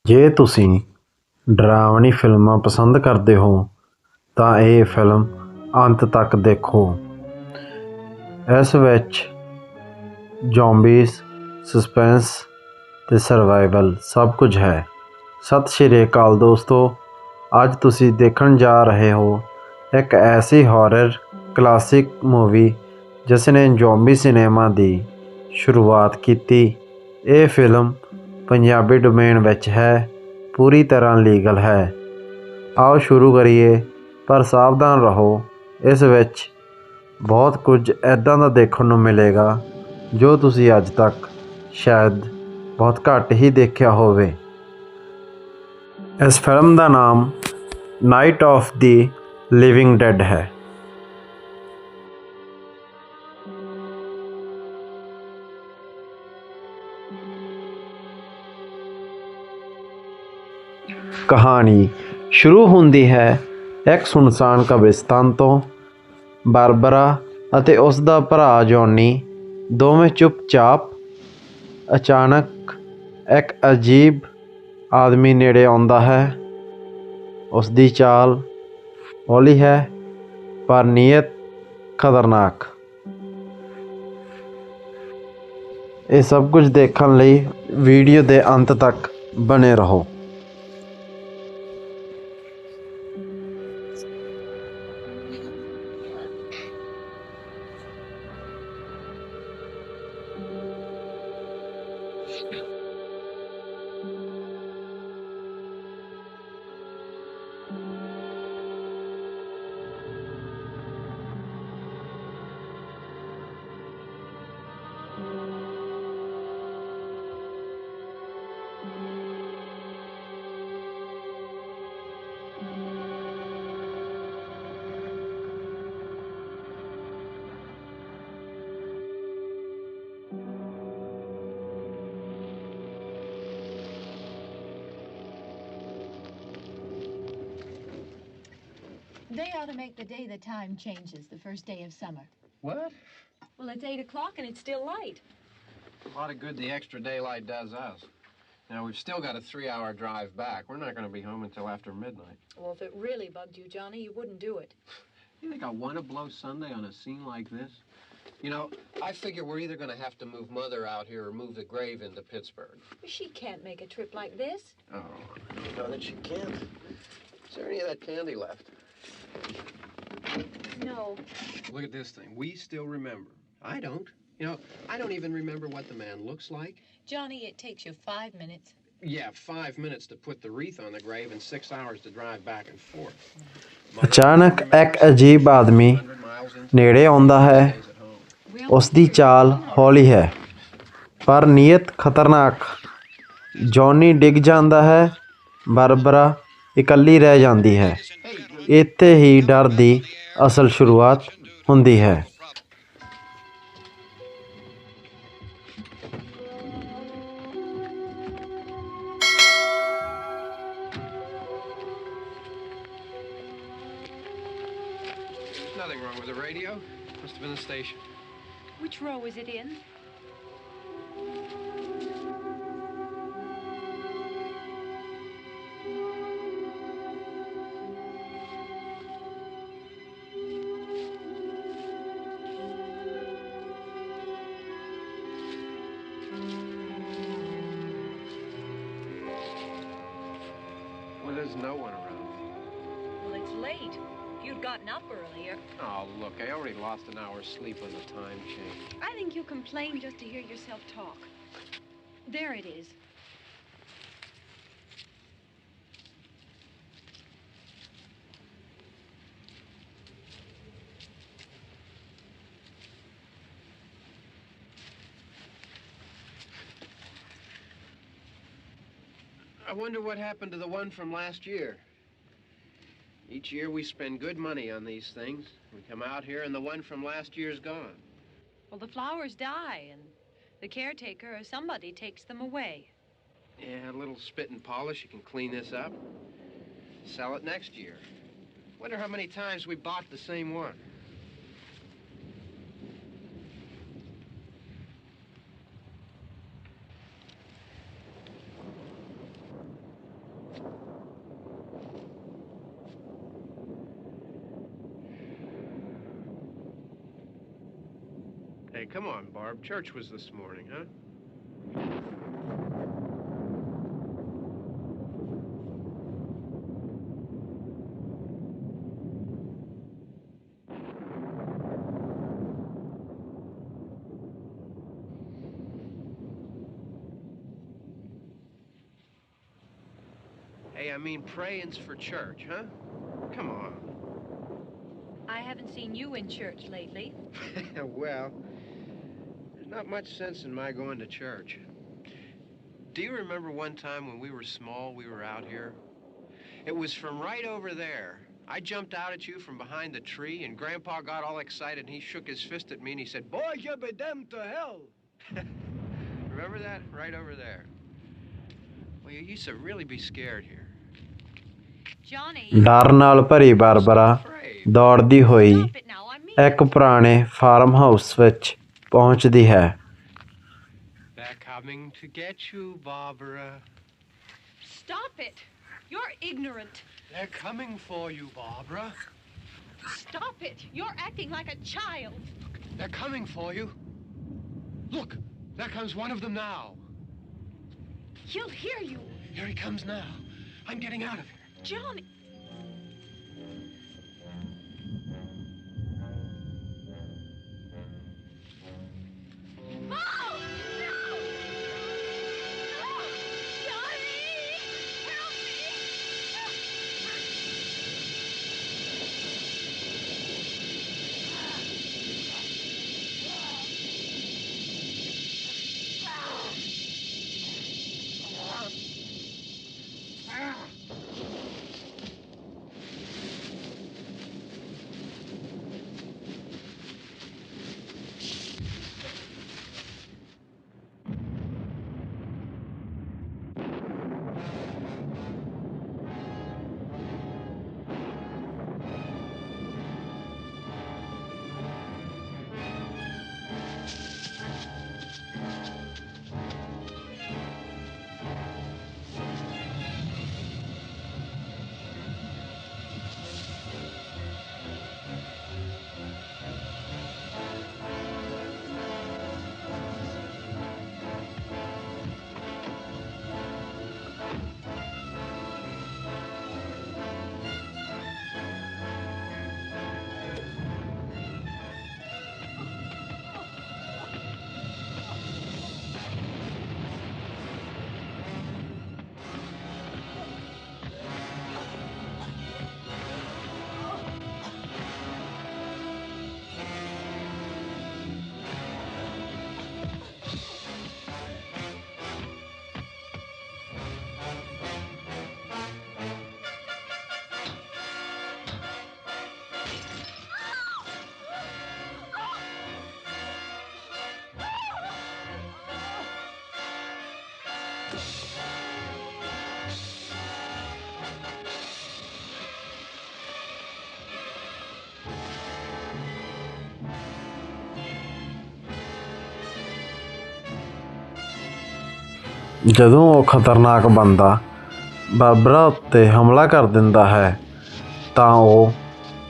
ਜੇ ਤੁਸੀਂ ਡਰਾਵਣੀ ਫਿਲਮਾਂ ਪਸੰਦ ਕਰਦੇ ਹੋ ਤਾਂ ਇਹ ਫਿਲਮ ਅੰਤ ਤੱਕ ਦੇਖੋ। ਇਸ ਵਿੱਚ ਜ਼ੋਂਬੀਜ਼, ਸਸਪੈਂਸ ਅਤੇ ਸਰਵਾਈਵਲ ਸਭ ਕੁਝ ਹੈ। ਸਤਿ ਸ਼੍ਰੀ ਅਕਾਲ ਦੋਸਤੋ, ਅੱਜ ਤੁਸੀਂ ਦੇਖਣ ਜਾ ਰਹੇ ਹੋ ਇੱਕ ਐਸੀ ਹੌਰਰ ਕਲਾਸਿਕ ਮੂਵੀ ਜਿਸ ਨੇ ਜ਼ੋਂਬੀ ਸਿਨੇਮਾ ਦੀ ਸ਼ੁਰੂਆਤ ਕੀਤੀ। ਇਹ ਫਿਲਮ ਪੰਜਾਬੀ ਡੋਮੇਨ ਵਿੱਚ ਹੈ, ਪੂਰੀ ਤਰ੍ਹਾਂ ਲੀਗਲ ਹੈ। ਆਓ ਸ਼ੁਰੂ ਕਰੀਏ, ਪਰ ਸਾਵਧਾਨ ਰਹੋ, ਇਸ ਵਿੱਚ ਬਹੁਤ ਕੁਝ ਇੱਦਾਂ ਦਾ ਦੇਖਣ ਨੂੰ ਮਿਲੇਗਾ ਜੋ ਤੁਸੀਂ ਅੱਜ ਤੱਕ ਸ਼ਾਇਦ ਬਹੁਤ ਘੱਟ ਹੀ ਦੇਖਿਆ ਹੋਵੇ। ਇਸ ਫਿਲਮ ਦਾ ਨਾਮ Night of the Living Dead ਹੈ। ਕਹਾਣੀ ਸ਼ੁਰੂ ਹੁੰਦੀ ਹੈ ਇੱਕ ਸੁਨਸਾਨ ਕਬਰਿਸਤਾਨ ਤੋਂ। ਬਾਰਬਰਾ ਅਤੇ ਉਸ ਦਾ ਭਰਾ ਜੌਨੀ ਦੋਵੇਂ ਚੁੱਪਚਾਪ। ਅਚਾਨਕ ਇੱਕ ਅਜੀਬ ਆਦਮੀ ਨੇੜੇ ਆਉਂਦਾ ਹੈ। ਉਸ ਦੀ ਚਾਲ ਹੌਲੀ ਹੈ ਪਰ ਨੀਅਤ ਖਤਰਨਾਕ। ਇਹ ਸਭ ਕੁਝ ਦੇਖਣ ਲਈ ਵੀਡੀਓ ਦੇ ਅੰਤ ਤੱਕ ਬਣੇ ਰਹੋ। They ought to make the day the time changes, the first day of summer. What? Well, it's 8 o'clock and it's still light. A lot of good the extra daylight does us. Now, we've still got a 3-hour drive back. We're not going to be home until after midnight. Well, if it really bugged you, Johnny, you wouldn't do it. You think I want to blow Sunday on a scene like this? You know, I figure we're either going to have to move Mother out here or move the grave into Pittsburgh. She can't make a trip like this. Oh, you know that she can't. Is there any of that candy left? No. Look at this thing. We still remember. I don't. You know, I don't even remember what the man looks like. Johnny, it takes you 5 minutes. Yeah, 5 minutes to put the wreath on the grave and 6 hours to drive back and forth. ਅਚਾਨਕ ਇੱਕ ਅਜੀਬ ਆਦਮੀ ਨੇੜੇ ਆਉਂਦਾ ਹੈ। ਉਸ ਦੀ ਚਾਲ ਹੌਲੀ ਹੈ ਪਰ ਨੀਅਤ ਖਤਰਨਾਕ। ਜੌਨੀ ਡਿੱਗ ਜਾਂਦਾ ਹੈ। ਬਾਰਬਰਾ ਇਕੱਲੀ ਰਹਿ ਜਾਂਦੀ ਹੈ। ਇੱਥੇ ਹੀ ਡਰ ਦੀ ਅਸਲ ਸ਼ੁਰੂਆਤ ਹੁੰਦੀ ਹੈ। Nothing wrong with the radio. Must have been the station. Which row is it in? Well, there's no one around. Well, it's late. If you'd gotten up earlier. Oh, look, I already lost an hour's sleep on the time change. I think you complain just to hear yourself talk. There it is. I wonder what happened to the one from last year. Each year we spend good money on these things. We come out here and the one from last year's gone. Well, the flowers die and the caretaker or somebody takes them away. Yeah, a little spit and polish, you can clean this up. Sell it next year. Wonder how many times we bought the same one. Hey, come on, Barb. Church was this morning, huh? Hey, I mean, praying's for church, huh? Come on. I haven't seen you in church lately. Well, there's not much sense in my going to church. Do you remember one time when we were small, we were out here? It was from right over there. I jumped out at you from behind the tree, and Grandpa got all excited, and he shook his fist at me, and he said, "Boy, you'll be damned to hell." Remember that? Right over there. Well, you used to really be scared here. Johnny, ਡਰ ਨਾਲ ਭਰੀ Barbara ਦੌੜਦੀ ਹੋਈ stop it now. I mean ਇੱਕ ਪੁਰਾਣੇ farm house ਵਿੱਚ ਪਹੁੰਚਦੀ ਹੈ। They're coming to get you, Barbara. Stop it. You're ignorant. They're coming for you, Barbara. Stop it. You're acting like a child. They're coming for you. Look, there comes one of them now. He'll hear you. Here he comes now. I'm getting out of here. Johnny. Oh, no! No! Johnny! Help ਜਦੋਂ ਉਹ ਖਤਰਨਾਕ ਬੰਦਾ Barbara ਉੱਤੇ ਹਮਲਾ ਕਰ ਦਿੰਦਾ ਹੈ ਤਾਂ ਉਹ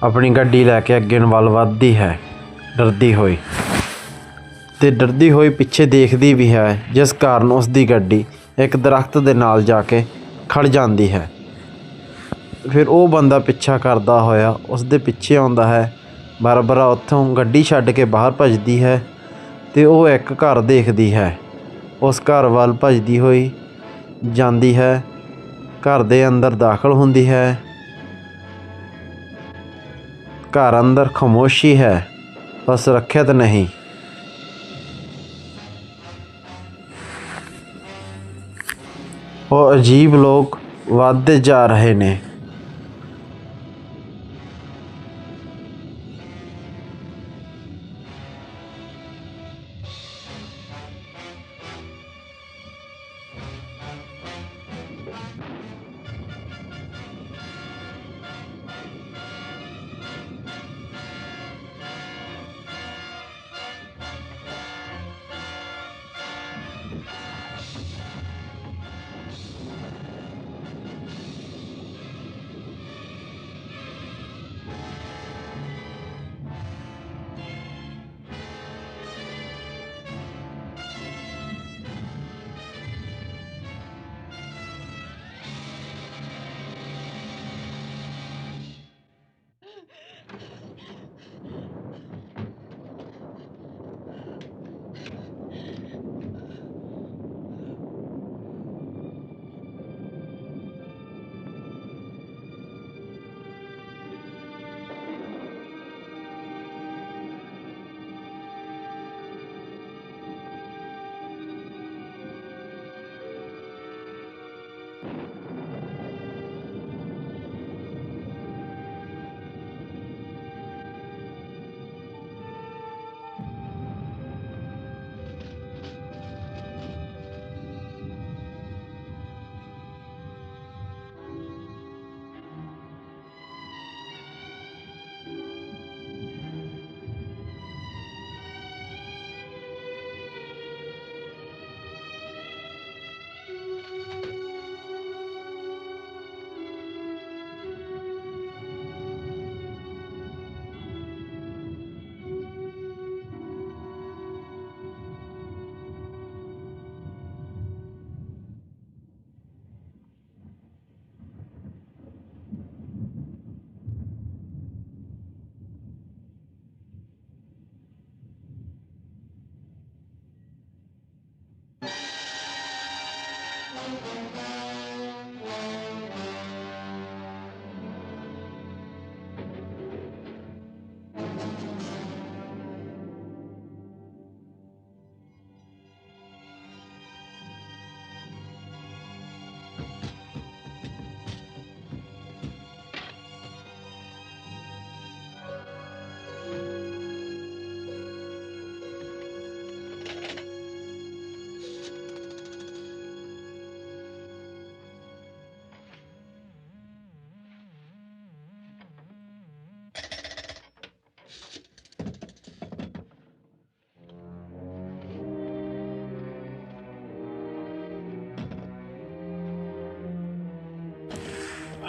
ਆਪਣੀ ਗੱਡੀ ਲੈ ਕੇ ਅੱਗੇ ਵੱਲ ਵੱਧਦੀ ਹੈ ਡਰਦੀ ਹੋਈ ਅਤੇ ਡਰਦੀ ਹੋਈ ਪਿੱਛੇ ਦੇਖਦੀ ਵੀ ਹੈ, ਜਿਸ ਕਾਰਨ ਉਸ ਦੀ ਗੱਡੀ ਇੱਕ ਦਰਖਤ ਦੇ ਨਾਲ ਜਾ ਕੇ ਖੜ੍ਹ ਜਾਂਦੀ ਹੈ। ਫਿਰ ਉਹ ਬੰਦਾ ਪਿੱਛਾ ਕਰਦਾ ਹੋਇਆ ਉਸ ਦੇ ਪਿੱਛੇ ਆਉਂਦਾ ਹੈ। ਬਾਰਬਰਾ ਉੱਥੋਂ ਗੱਡੀ ਛੱਡ ਕੇ ਬਾਹਰ ਭੱਜਦੀ ਹੈ ਅਤੇ ਉਹ ਇੱਕ ਘਰ ਦੇਖਦੀ ਹੈ। ਉਸ ਘਰ ਵੱਲ ਭੱਜਦੀ ਹੋਈ ਜਾਂਦੀ ਹੈ। ਘਰ ਦੇ ਅੰਦਰ ਦਾਖਲ ਹੁੰਦੀ ਹੈ। ਘਰ ਅੰਦਰ ਖਾਮੋਸ਼ੀ ਹੈ, ਪਰ ਸੁਰੱਖਿਅਤ ਨਹੀਂ। ਉਹ ਅਜੀਬ ਲੋਕ ਵੱਧਦੇ ਜਾ ਰਹੇ ਨੇ।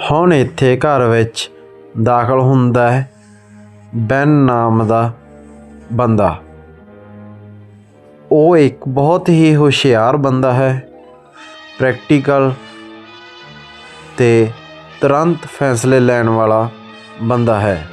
ਹੁਣ ਇੱਥੇ ਘਰ ਵਿੱਚ ਦਾਖਲ ਹੁੰਦਾ ਹੈ ਬੈਨ ਨਾਮ ਦਾ ਬੰਦਾ। ਉਹ ਇੱਕ ਬਹੁਤ ਹੀ ਹੁਸ਼ਿਆਰ ਬੰਦਾ ਹੈ, ਪ੍ਰੈਕਟੀਕਲ ਅਤੇ ਤੁਰੰਤ ਫੈਸਲੇ ਲੈਣ ਵਾਲਾ ਬੰਦਾ ਹੈ।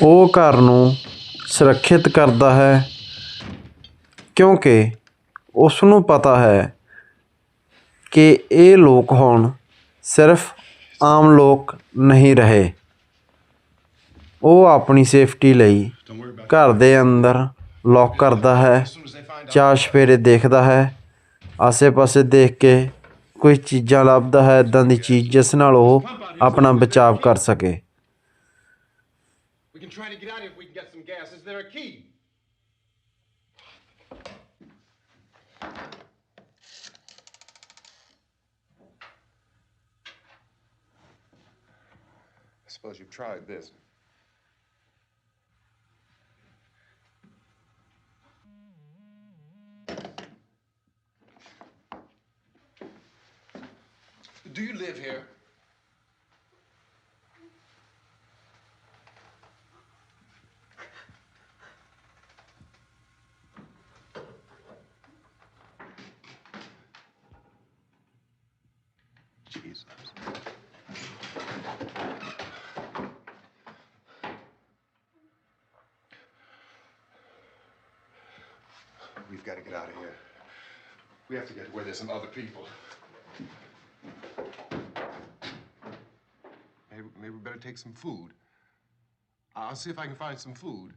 ਉਹ ਘਰ ਨੂੰ ਸੁਰੱਖਿਅਤ ਕਰਦਾ ਹੈ ਕਿਉਂਕਿ ਉਸ ਨੂੰ ਪਤਾ ਹੈ ਕਿ ਇਹ ਲੋਕ ਹੁਣ ਸਿਰਫ ਆਮ ਲੋਕ ਨਹੀਂ ਰਹੇ। ਉਹ ਆਪਣੀ ਸੇਫਟੀ ਲਈ ਘਰ ਦੇ ਅੰਦਰ ਲੌਕ ਕਰਦਾ ਹੈ, ਚਾਰ ਚੁਫੇਰੇ ਦੇਖਦਾ ਹੈ, ਆਸੇ ਪਾਸੇ ਦੇਖ ਕੇ ਕੁਝ ਚੀਜ਼ਾਂ ਲੱਭਦਾ ਹੈ, ਇੱਦਾਂ ਦੀ ਚੀਜ਼ ਜਿਸ ਨਾਲ ਉਹ ਆਪਣਾ ਬਚਾਅ ਕਰ ਸਕੇ। We can try to get out of here if we can get some gas. Is there a key? I suppose you've tried this. Do you live here? Jesus. We've got to get out of here. We have to get where there's some other people. Maybe we better take some food. I'll see if I can find some food.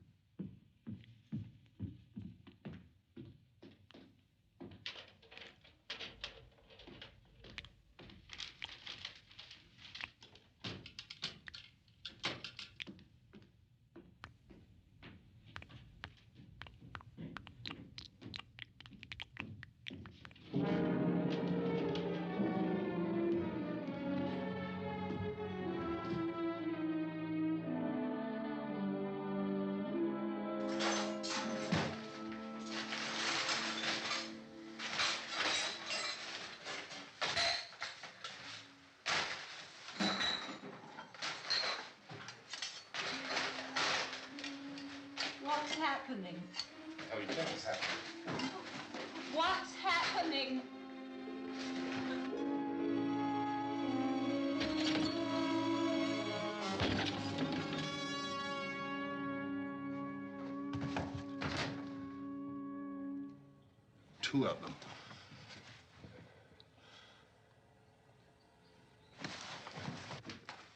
What's happening? How do you think it's happening? What's happening? Two of them.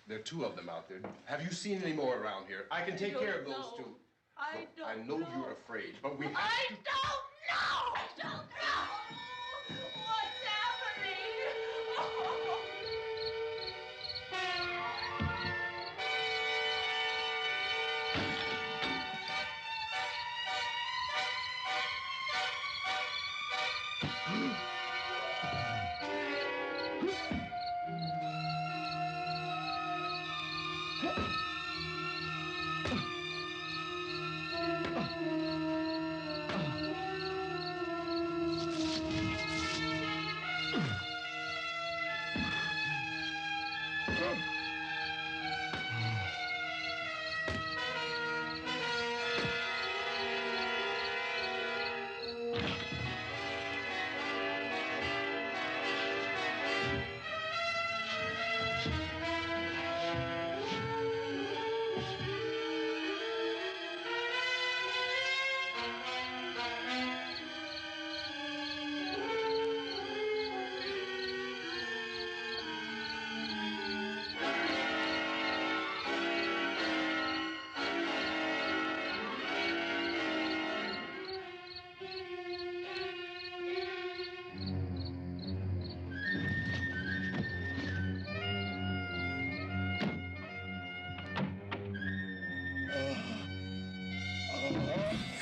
There are two of them out there. Have you seen any more around here? I can take care of those two. I Look, I know you're afraid, but we have I to... don't know! I don't know! What's happening?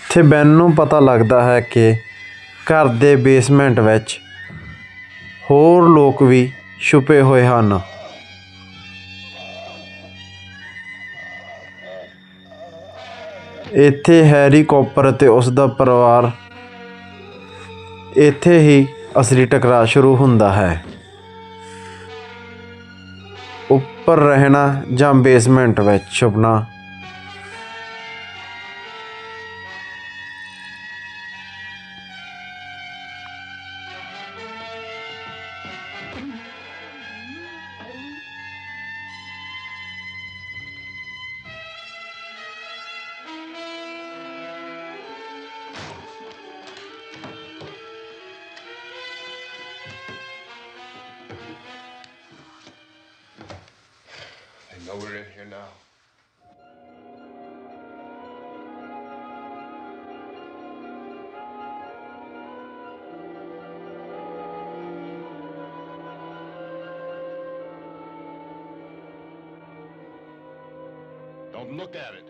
ਇੱਥੇ ban ਨੂੰ ਪਤਾ ਲੱਗਦਾ ਹੈ ਕਿ ਘਰ ਦੇ basement ਵਿੱਚ ਹੋਰ ਲੋਕ ਵੀ ਛੁਪੇ ਹੋਏ ਹਨ। ਇੱਥੇ ਹੈਰੀ ਕੌਪਰ ਅਤੇ ਉਸ ਦਾ ਪਰਿਵਾਰ ਇੱਥੇ ਹੀ ਅਸਲੀ ਟਕਰਾਅ ਸ਼ੁਰੂ ਹੁੰਦਾ ਹੈ। ਉੱਪਰ ਰਹਿਣਾ ਜਾਂ ਬੇਸਮੈਂਟ ਵਿੱਚ ਛੁਪਣਾ। They know we're in here now. Don't look at it.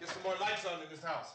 Get some more lights on in this house.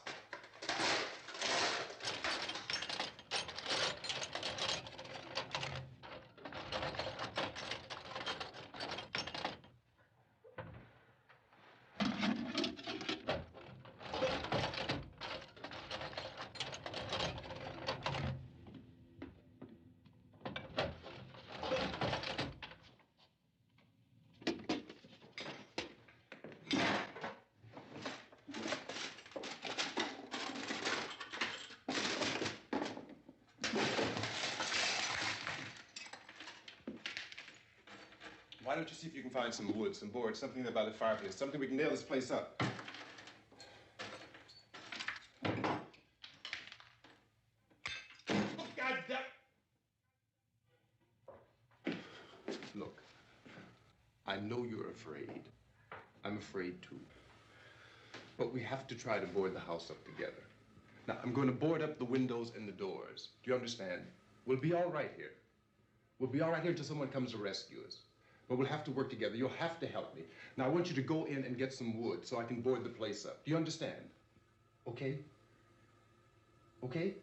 Why don't you see if you can find some wood, some board, something there by the fireplace, something we can nail this place up. God damn. Look, I know you're afraid. I'm afraid too. But we have to try to board the house up together. Now, I'm going to board up the windows and the doors. Do you understand? We'll be all right here. We'll be all right here until someone comes to rescue us. But we'll have to work together. You'll have to help me. Now, I want you to go in and get some wood so I can board the place up. Do you understand? Okay? Okay?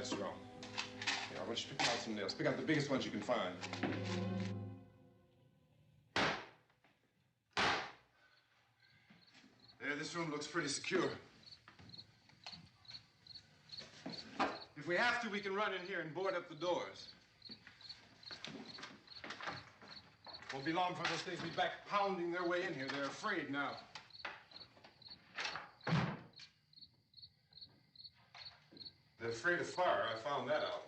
that strong. Here, I want you to pick out some nails. Pick out the biggest ones you can find. There, this room looks pretty secure. If we have to, we can run in here and board up the doors. Won't be long for those things to be back pounding their way in here. They're afraid now. They're afraid of fire. I found that out.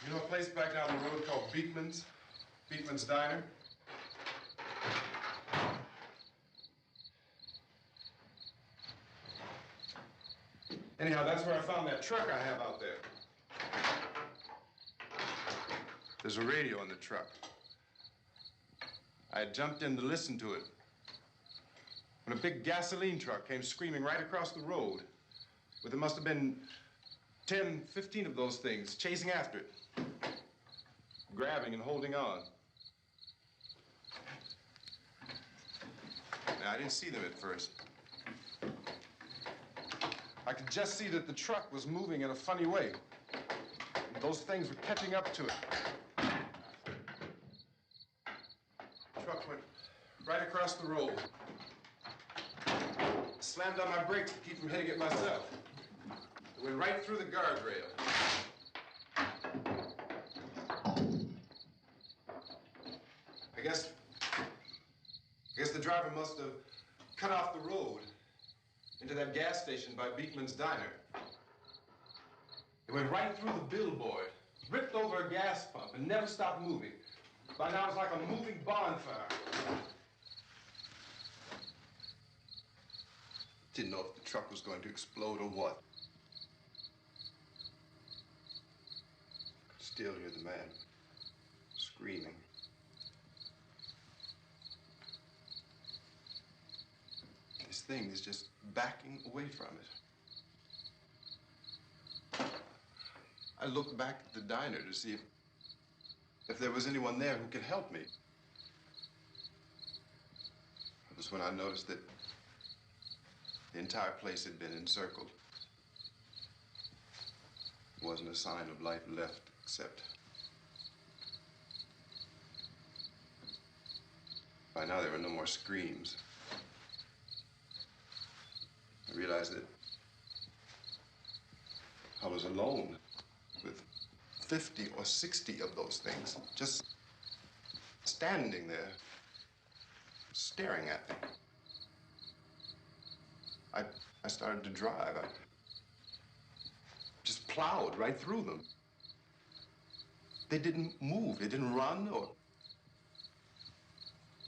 You know a place back down the road called Beekman's? Beekman's Diner? Anyhow, that's where I found that truck I have out there. There's a radio in the truck. I had jumped in to listen to it when a big gasoline truck came screaming right across the road. Well, there must have been 10, 15 of those things chasing after it, grabbing and holding on. Now, I didn't see them at first. I could just see that the truck was moving in a funny way. Those things were catching up to it. The truck went right across the road. Slammed on my brakes to keep from hitting it myself. It went right through the guardrail. I guess the driver must have cut off the road into that gas station by Beekman's Diner. It went right through the billboard, ripped over a gas pump, and never stopped moving. By now, it's like a moving bonfire. Didn't know if the truck was going to explode or what. Could still hear the man screaming. This thing is just backing away from it. I looked back at the diner to see if there was anyone there who could help me. It was when I noticed that the entire place had been encircled. There wasn't a sign of life left except by now there were no more screams. I realized that I was alone with 50 or 60 of those things, just standing there, staring at me. I started to drive. I just plowed right through them. They didn't move. They didn't run or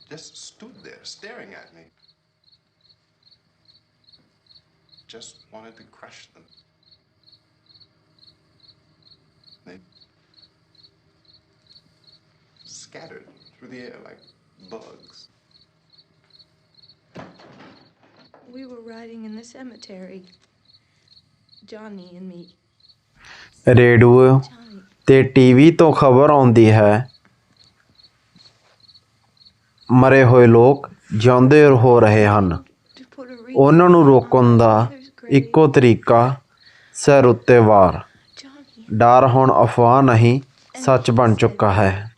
just stood there staring at me. Just wanted to crush them. They scattered through the air like bugs. We were riding in the cemetery, Johnny and me. Radio ਤੇ TV ਤੋਂ ਖਬਰ ਆਉਂਦੀ ਹੈ ਮਰੇ ਹੋਏ ਲੋਕ ਜਿਉਂਦੇ ਹੋ ਰਹੇ ਹਨ। ਉਹਨਾਂ ਨੂੰ ਰੋਕਣ ਦਾ ਇੱਕੋ ਤਰੀਕਾ ਸਿਰ ਉੱਤੇ ਵਾਰ। ਡਰ ਹੁਣ ਅਫਵਾਹ ਨਹੀਂ ਸੱਚ ਬਣ ਚੁੱਕਾ ਹੈ।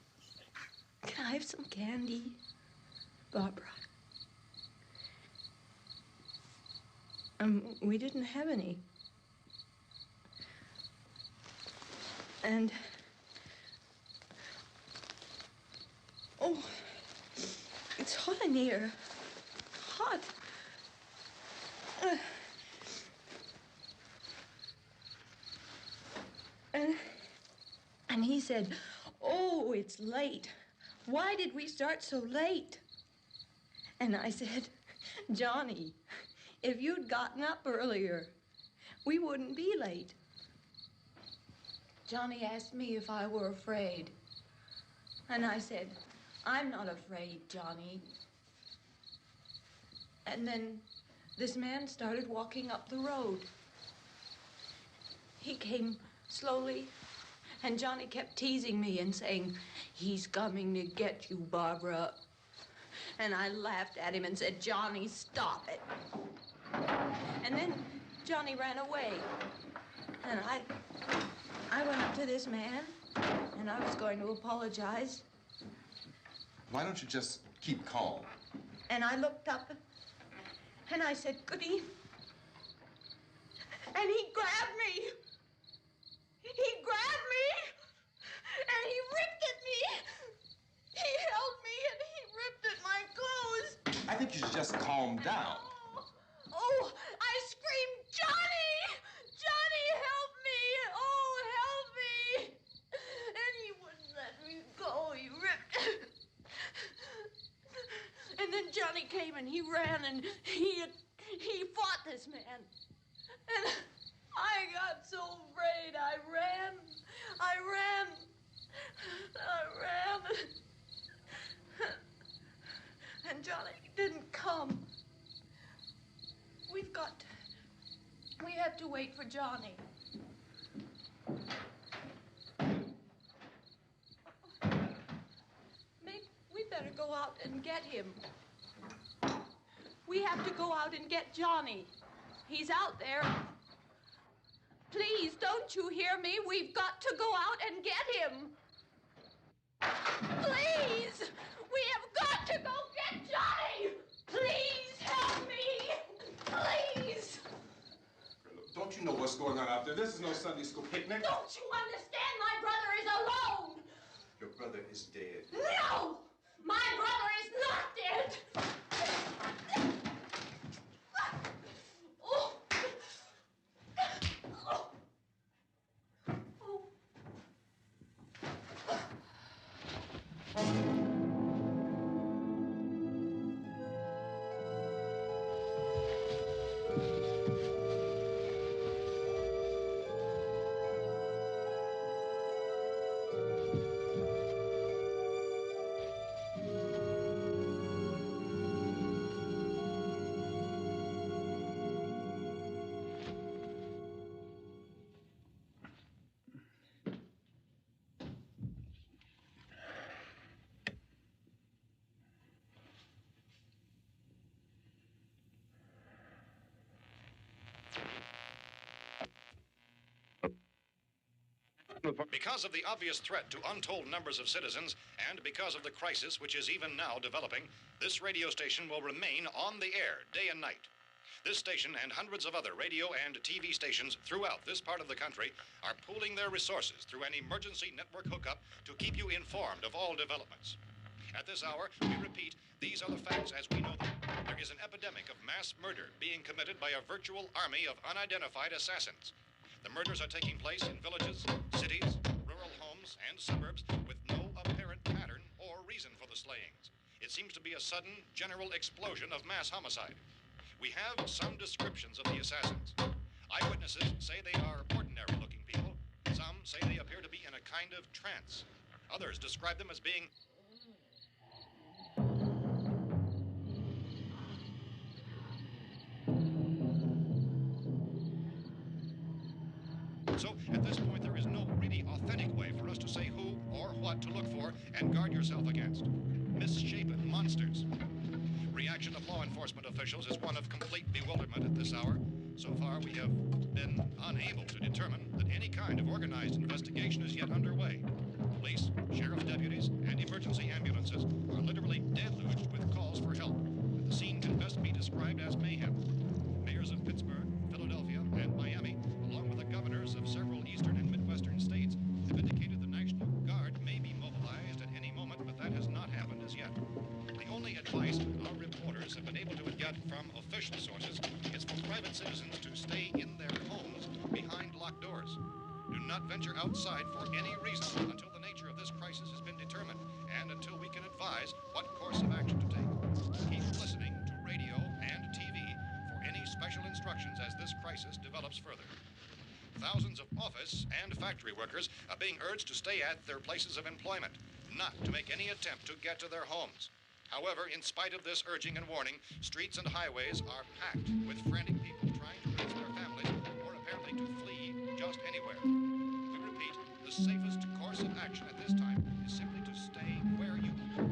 We didn't have any. And oh, it's hot in here. Hot. And he said, "Oh, it's late. Why did we start so late?" And I said, "Johnny, if you'd gotten up earlier, we wouldn't be late." Johnny asked me if I were afraid. And I said, "I'm not afraid, Johnny." And then this man started walking up the road. He came slowly And Johnny kept teasing me and saying, "He's coming to get you, Barbara." And I laughed at him and said, "Johnny, stop it." And then Johnny ran away. And I went up to this man, and I was going to apologize. Why don't you just keep calm? And I looked up, and I said, "Good evening." And he grabbed me. He grabbed me, and he ripped at me. He held me, and he ripped at my clothes. I think you should just calm down. Oh, I screamed, "Johnny! Johnny, help me! Oh, help me!" And he wouldn't let me go. He ripped. And then Johnny came and he ran and he fought this man. And I got so afraid. I ran. And Johnny didn't come. We have to wait for Johnny. We better go out and get him. We have to go out and get Johnny. He's out there. Please, don't you hear me? We've got to go out and get him. Please! We have got to go get Johnny! Please help me! Please! Don't you know what's going on out there? This is no Sunday school picnic. Don't you understand? My brother is alone! Your brother is dead. No! My brother is not dead! Oh. Oh. Oh. Because of the obvious threat to untold numbers of citizens, and because of the crisis which is even now developing, this radio station will remain on the air day and night. This station and hundreds of other radio and TV stations throughout this part of the country are pooling their resources through an emergency network hookup to keep you informed of all developments. At this hour, we repeat, these are the facts as we know them. There is an epidemic of mass murder being committed by a virtual army of unidentified assassins. The murders are taking place in villages, cities, rural homes, and suburbs with no apparent pattern or reason for the slayings. It seems to be a sudden, general explosion of mass homicide. We have some descriptions of the assassins. Eyewitnesses say they are ordinary-looking people. Some say they appear to be in a kind of trance. Others describe them as being So, at this point, there is no really authentic way for us to say who or what to look for and guard yourself against. Misshapen monsters. Reaction of law enforcement officials is one of complete bewilderment at this hour. So far, we have been unable to determine that any kind of organized investigation is yet underway. Police, sheriff's deputies, and emergency ambulances are literally deluged with calls for help. The scene can best be described as mayhem. Mayors of Pittsburgh, Philadelphia, and Miami, along with the governors of several eastern and midwestern states, have indicated the National Guard may be mobilized at any moment, but that has not happened as yet. The only advice our reporters have been able to get from official sources is for private citizens to stay in their homes behind locked doors. Do not venture outside for any reason until the nature of this crisis has been determined and until we can advise what course of action to take. Keep listening to radio and TV for any special instructions as this crisis develops further. Thousands of office and factory workers are being urged to stay at their places of employment, not to make any attempt to get to their homes. However, in spite of this urging and warning, streets and highways are packed with frantic people trying to raise their families or apparently to flee just anywhere. We repeat, the safest course of action at this time is simply to stay where you are.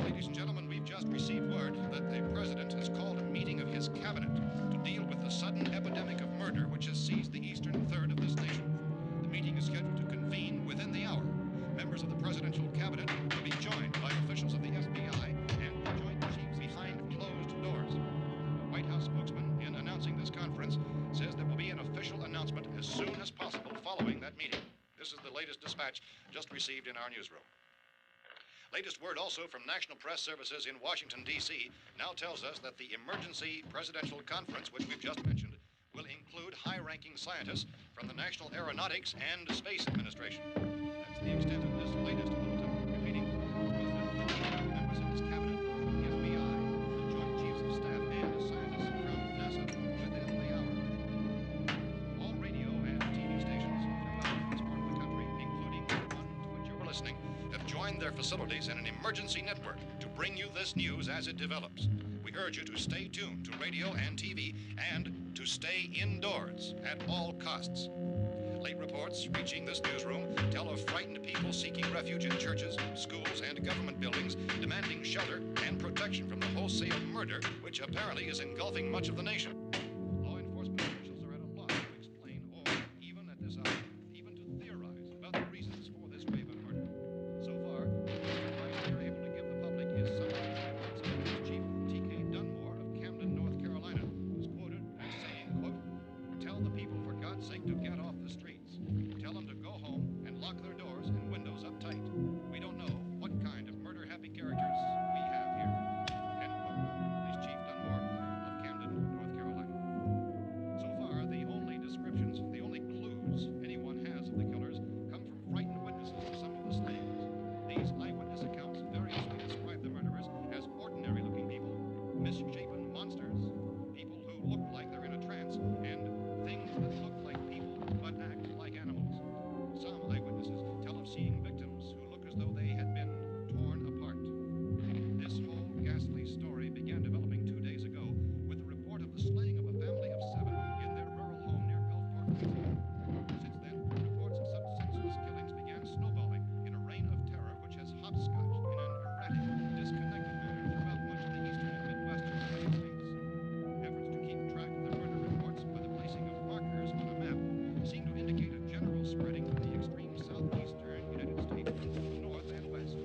Ladies and gentlemen, we've just received word that the president has called a meeting of his cabinet to deal with the sudden epidemic of murder which has seized the eastern third of this nation. The meeting is scheduled to convene within the hour. Members of the presidential cabinet will be joined by officials of the FBI and joint chiefs behind closed doors. The White House spokesman, in announcing this conference, says there will be an official announcement as soon as possible following that meeting. This is the latest dispatch just received in our newsroom. Latest word also from National Press Services in Washington, D.C. now tells us that the emergency presidential conference, which we've just mentioned, will include high-ranking scientists from the National Aeronautics and Space Administration. That's the extent of this latest bulletin. Repeating, members of his cabinet, the FBI, the Joint Chiefs of Staff, and scientists from NASA within the hour. All radio and TV stations throughout this part of the country, including the one to which you're listening, have joined their facilities in an emergency network to bring you this news as it develops. We urge you to stay tuned to radio and TV and to stay indoors at all costs. Late reports reaching this newsroom tell of frightened people seeking refuge in churches, schools, and government buildings, demanding shelter and protection from the wholesale murder which apparently is engulfing much of the nation. Law enforcement officials are at a loss to explain or, even at this hour, even to theorize about the reasons for this wave of murder. So far, the advice they are able to give the public is something reports of Police Chief T.K. Dunmore of Camden, North Carolina, who's quoted as saying, quote, "Tell the people for God's sake to get off the streets. Tell them to go home and lock their doors and windows up tight. We don't know what kind of murder-happy characters we have here." End quote. Police Chief Dunmore of Camden, North Carolina. So far, the only descriptions, the only clues anyone has of the killers come from frightened witnesses of some of the slayings. These eyewitness accounts variously describe the murderers as ordinary-looking people, misshapen monsters, people who look like they're in a trance, and things that look like people but act like animals. Some eyewitnesses tell of seeing victims who look as though they had been torn apart. This whole ghastly story began developing 2 days ago with the report of the slaying of a family of 7 in their rural home near Gulfport, Louisiana. Since then, reports of such senseless killings began snowballing in a reign of terror which has hopscotched in an erratic, disconnected manner throughout much of the eastern and midwestern United States. Efforts to keep track of the murder reports by the placing of markers on a map seem to indicate a general spreading from the extreme southeastern United States to the north and west.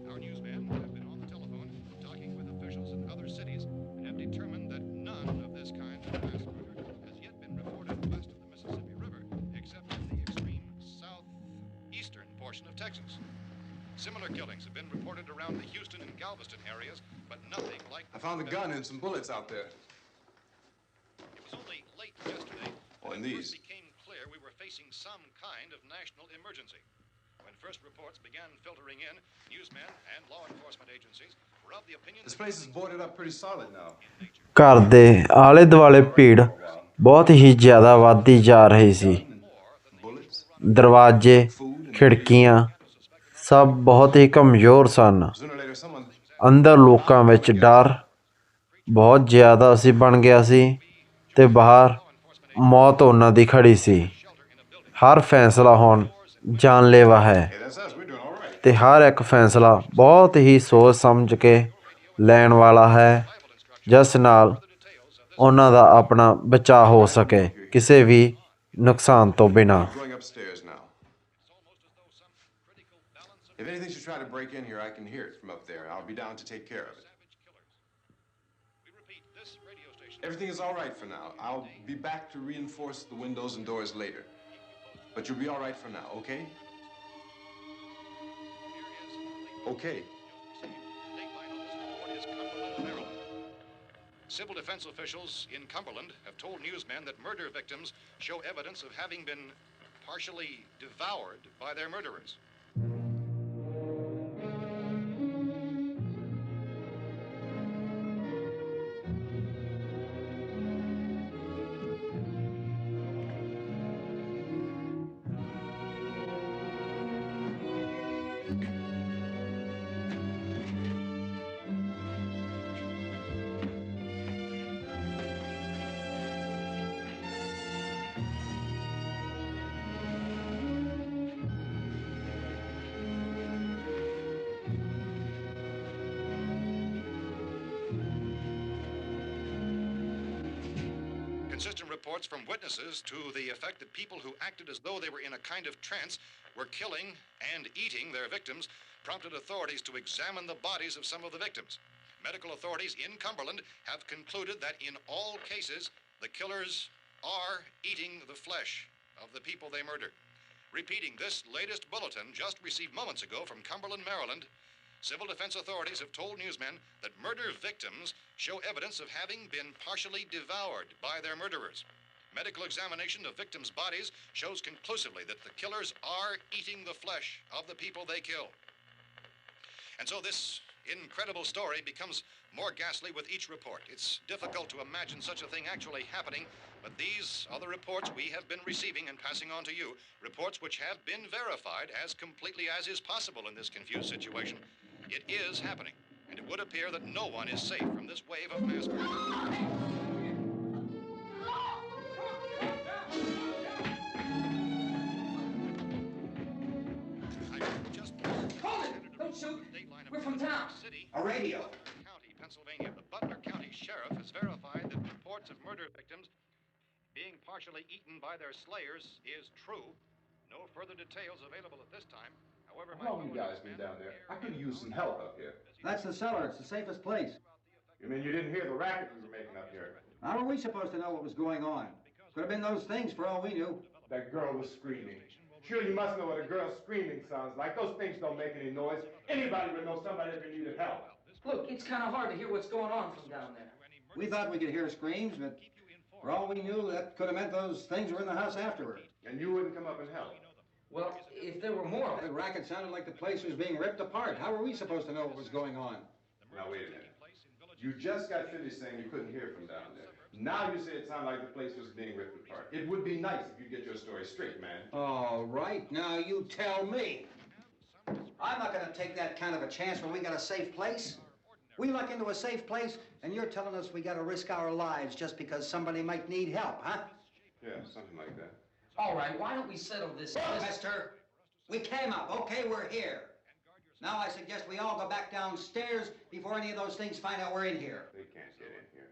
Our newsmen have been on the telephone talking with officials in other cities and have determined that none of this kind of mass murder has yet been reported west of the Mississippi River, except in the extreme southeastern portion of Texas. Similar killings have been reported around the Houston and Galveston areas, but nothing like... I found a gun and some bullets out there. It was only late yesterday Oh, when and it these. first became clear we were facing some kind of national emergency. When first reports began filtering in, newsmen and law enforcement agencies were of the opinion This that place is boarded up pretty solid now. ਘਰ ਦੇ ਆਲੇ ਦੁਆਲੇ ਭੀੜ ਬਹੁਤ ਹੀ ਜ਼ਿਆਦਾ ਵੱਧਦੀ ਜਾ ਰਹੀ ਸੀ। Bullets, ਦਰਵਾਜ਼ੇ ਖਿੜਕੀਆਂ ਸਭ ਬਹੁਤ ਹੀ ਕਮਜ਼ੋਰ ਸਨ। sooner or later someone... ਅੰਦਰ ਲੋਕਾਂ ਵਿੱਚ ਡਰ ਬਹੁਤ ਜ਼ਿਆਦਾ ਸੀ ਬਣ ਗਿਆ ਸੀ ਅਤੇ ਬਾਹਰ ਮੌਤ ਉਹਨਾਂ ਦੀ ਖੜ੍ਹੀ ਸੀ। ਹਰ ਫੈਸਲਾ ਹੁਣ ਜਾਨਲੇਵਾ ਹੈ Hey, that's us. We're doing all right. ਅਤੇ ਹਰ ਇੱਕ ਫੈਸਲਾ ਬਹੁਤ ਹੀ ਸੋਚ ਸਮਝ ਕੇ ਲੈਣ ਵਾਲਾ ਹੈ ਜਿਸ ਨਾਲ ਉਹਨਾਂ ਦਾ ਆਪਣਾ ਬਚਾਅ ਹੋ ਸਕੇ ਕਿਸੇ ਵੀ ਨੁਕਸਾਨ ਤੋਂ ਬਿਨਾਂ। Going upstairs now. If anything should try to break in here, I can hear it from up there. I'll be down to take care of it. Everything is all right for now. I'll be back to reinforce the windows and doors later. But you'll be all right for now, okay? Okay. Civil defense officials in Cumberland have told newsmen that murder victims show evidence of having been partially devoured by their murderers. Inconsistent reports from witnesses to the effect that people who acted as though they were in a kind of trance were killing and eating their victims prompted authorities to examine the bodies of some of the victims. Medical authorities in Cumberland have concluded that in all cases, the killers are eating the flesh of the people they murdered. Repeating this latest bulletin just received moments ago from Cumberland, Maryland, civil defense authorities have told newsmen that murder victims show evidence of having been partially devoured by their murderers. Medical examination of victims' bodies shows conclusively that the killers are eating the flesh of the people they kill. And so this incredible story becomes more ghastly with each report. It's difficult to imagine such a thing actually happening, but these are the reports we have been receiving and passing on to you, reports which have been verified as completely as is possible in this confused situation. It is happening, and it would appear that no one is safe from this wave of mass murder. Don't shoot. We're from town. A radio. County, Pennsylvania. The Butler County Sheriff has verified that reports of murder victims being partially eaten by their slayers is true. No further details available at this time. However, How long you guys been down there? I could use some help up here. That's the cellar. It's the safest place. You mean you didn't hear the racket we were making up here? How are we supposed to know what was going on? Could have been those things for all we knew. That girl was screaming. Sure, you must know what a girl screaming sounds like. Those things don't make any noise. Anybody would know somebody ever needed help. Look, it's kind of hard to hear what's going on from down there. We thought we could hear screams, but for all we knew, that could have meant those things were in the house afterward. And you wouldn't come up and help? Well, if there were more... The racket sounded like the place was being ripped apart. How were we supposed to know what was going on? Now, wait a minute. You just got finished saying you couldn't hear from down there. Now you say it sounded like the place was being ripped apart. It would be nice if you get your story straight, man. All right, now you tell me. I'm not going to take that kind of a chance when we got a safe place. We luck into a safe place, and you're telling us we got to risk our lives just because somebody might need help, huh? Yeah, something like that. All right, why don't we settle this? Look, mister, we came up. Okay, we're here. Now I suggest we all go back downstairs before any of those things find out we're in here. They can't get in here.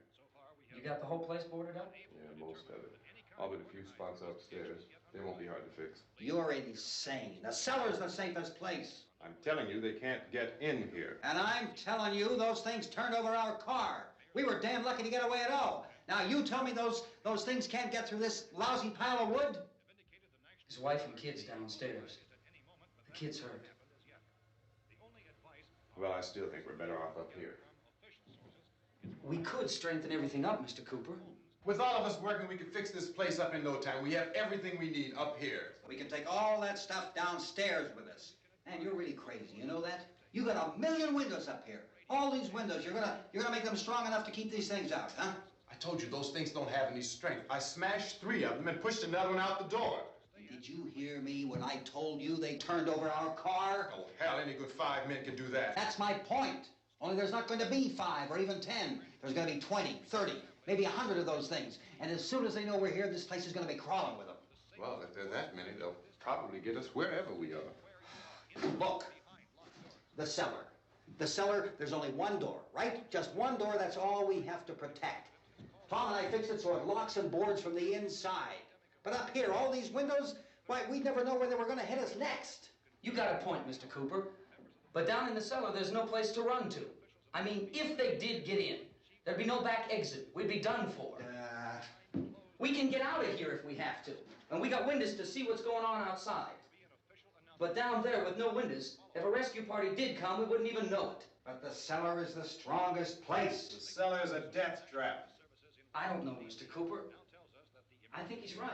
You got the whole place boarded up? Yeah, most of it. All but a few spots upstairs. They won't be hard to fix. You're insane. The cellar's the safest place. I'm telling you, they can't get in here. And I'm telling you, those things turned over our car. We were damn lucky to get away at all. Now you tell me those things can't get through this lousy pile of wood? His wife and kids downstairs. The kid's hurt. Well, I still think we're better off up here. We could strengthen everything up, Mr. Cooper. With all of us working, we could fix this place up in no time. We have everything we need up here. We can take all that stuff downstairs with us. Man, you're really crazy, you know that? You got 1,000,000 windows up here. All these windows, you're gonna make them strong enough to keep these things out, huh? I told you those things don't have any strength. I smashed 3 of them and pushed another one out the door. Did you hear me when I told you they turned over our car? Oh, hell, any good 5 men can do that. That's my point. Only there's not going to be 5 or even 10. There's going to be 20, 30, maybe 100 of those things. And as soon as they know we're here, this place is going to be crawling with them. Well, if there are that many, they'll probably get us wherever we are. Look, the cellar. The cellar, there's only one door, right? Just one door, that's all we have to protect. Tom and I fixed it so it locks and boards from the inside. But up here, all these windows, why, we'd never know where they were going to hit us next. You got a point, Mr. Cooper. But down in the cellar, there's no place to run to. I mean, if they did get in, there'd be no back exit. We'd be done for. We can get out of here if we have to. And we got windows to see what's going on outside. But down there with no windows, if a rescue party did come, we wouldn't even know it. But the cellar is the strongest place. The cellar is a death trap. I don't know, Mr. Cooper. I think he's right.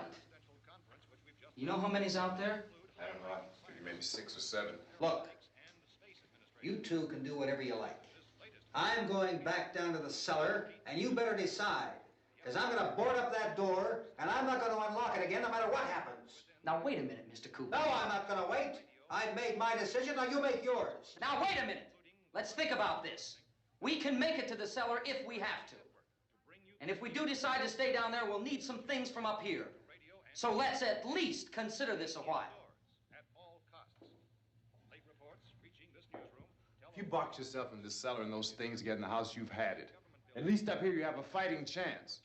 You know how many's out there? I don't know. I figure maybe 6 or 7. Look, you two can do whatever you like. I'm going back down to the cellar, and you better decide. Because I'm going to board up that door, and I'm not going to unlock it again no matter what happens. Now, wait a minute, Mr. Cooper. No, I'm not going to wait. I've made my decision, now you make yours. Now, wait a minute. Let's think about this. We can make it to the cellar if we have to. And if we do decide to stay down there, we'll need some things from up here. So let's at least consider this a while. If you box yourself in this cellar and those things get in the house, you've had it. At least up here, you have a fighting chance.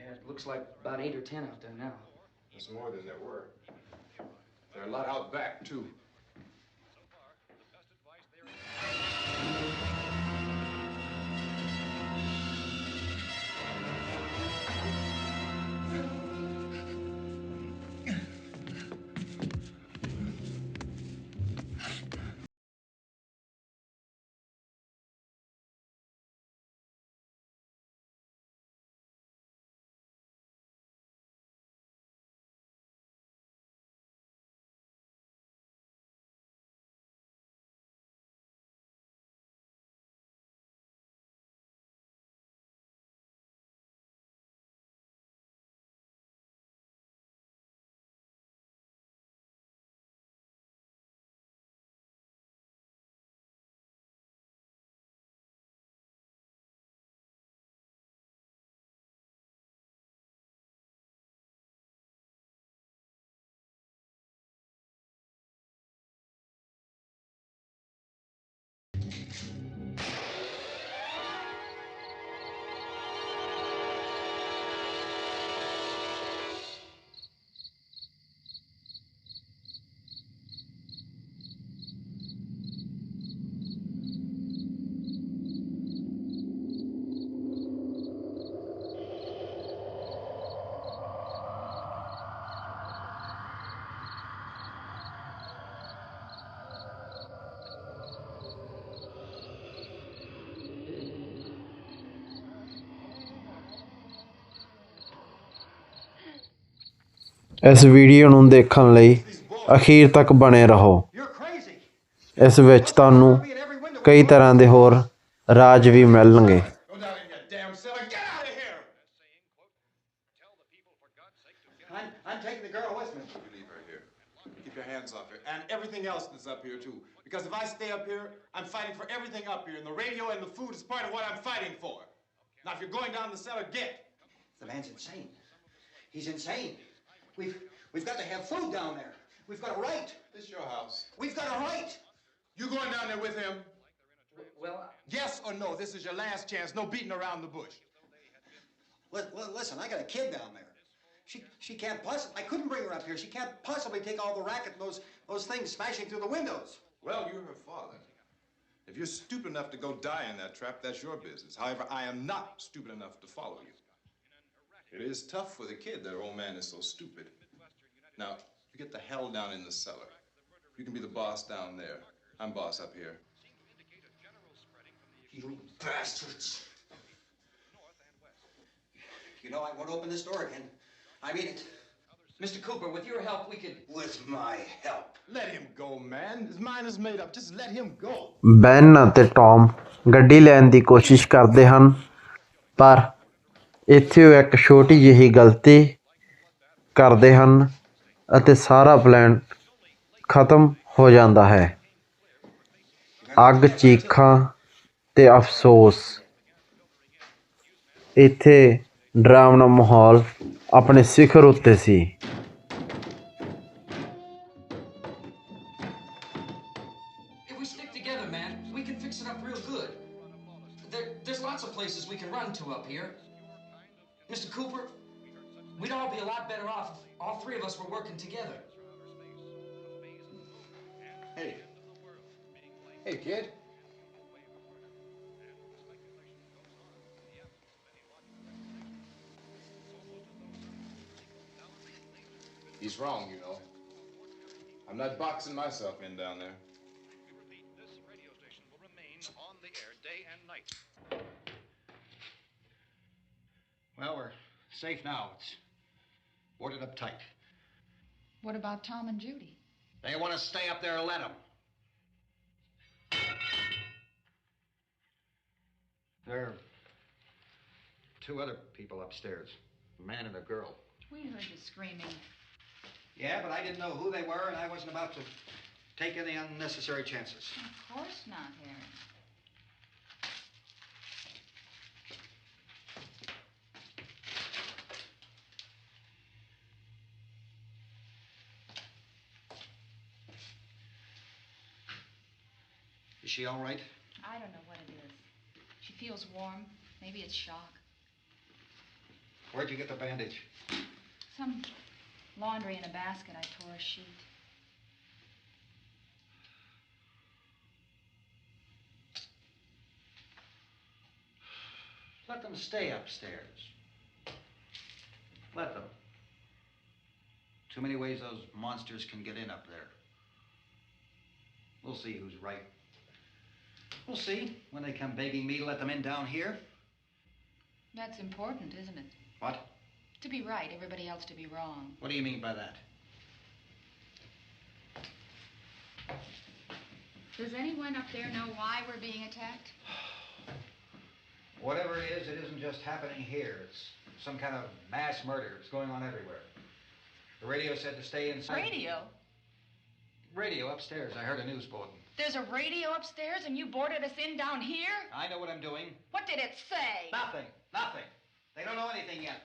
Yeah, it looks like about 8 or 10 out there now. There's more than there were. There are a lot out back, too. ਇਸ video ਨੂੰ ਦੇਖਣ ਲਈ ਅਖੀਰ ਤੱਕ ਬਣੇ ਰਹੋ। ਇਸ ਵਿੱਚ ਤੁਹਾਨੂੰ ਕਈ ਤਰ੍ਹਾਂ ਦੇ ਹੋਰ ਰਾਜ ਵੀ ਮਿਲਣਗੇ। I'm taking the girl with me. You leave her here. Keep your hands off her. And everything else that's up here, too. Because if I stay up here, I'm fighting for everything up here. And the radio and the food is part of what I'm fighting for. Now, if you're going down the cellar, get. The man's insane. He's insane. We've got to have food down there. We've got a right. This is your house. We've got a right. You going down there with him? Well, Yes or no? This is your last chance. No beating around the bush. Listen, I got a kid down there. She can't possibly. I couldn't bring her up here. She can't possibly take all the racket and those things smashing through the windows. Well, you're her father. If you're stupid enough to go die in that trap, that's your business. However, I am not stupid enough to follow you. It is tough for the kid that her old man is so stupid. Now, you get the hell down in the cellar. You can be the boss down there. I'm boss up here. You bastards. You know, I won't open this door again. I mean it. Mr. Cooper, with your help, we could... With my help. Let him go, man. His mind is made up. Just let him go. Ben ਅਤੇ Tom ਗੱਡੀ ਲੈਣ ਦੀ ਕੋਸ਼ਿਸ਼ ਕਰਦੇ ਹਨ, ਪਰ ਇੱਥੇ ਉਹ ਇੱਕ ਛੋਟੀ ਜਿਹੀ ਗਲਤੀ ਕਰਦੇ ਹਨ ਅਤੇ ਸਾਰਾ ਪਲਾਨ ਖਤਮ ਹੋ ਜਾਂਦਾ ਹੈ। ਅੱਗ, ਚੀਖਾਂ ਤੇ ਅਫਸੋਸ। ਇੱਥੇ ਡਰਾਵਨਾ ਮਾਹੌਲ ਆਪਣੇ ਸਿਖਰ ਉੱਤੇ ਸੀ। If we stick together, man, we can fix it up real good. There's lots of places we can run to up here. Mr. Cooper, we'd all be a lot better off if all three of us were working together. Hey. Hey, kid. He's wrong, you know. I'm not boxing myself in down there. This radio station will remain on the air day and night. Well, we're safe now. It's boarded up tight. What about Tom and Judy? They want to stay up there, let them. There are two other people upstairs, a man and a girl. We heard the screaming. Yeah, but I didn't know who they were, and I wasn't about to take any unnecessary chances. Of course not, Harry. Is she all right? I don't know what it is. She feels warm. Maybe it's shock. Where'd you get the bandage? Some laundry in a basket. I tore a sheet. Let them stay upstairs. Let them. Too many ways those monsters can get in up there. We'll see who's right. We'll see when they come begging me to let them in down here. That's important, isn't it? What? To be right, everybody else to be wrong. What do you mean by that? Does anyone up there know why we're being attacked? Whatever it isn't just happening here. It's some kind of mass murder. It's going on everywhere. The radio said to stay inside. Radio? Radio upstairs. I heard a news bulletin. There's a radio upstairs and you boarded us in down here? I know what I'm doing. What did it say? Nothing. Nothing. They don't know anything yet.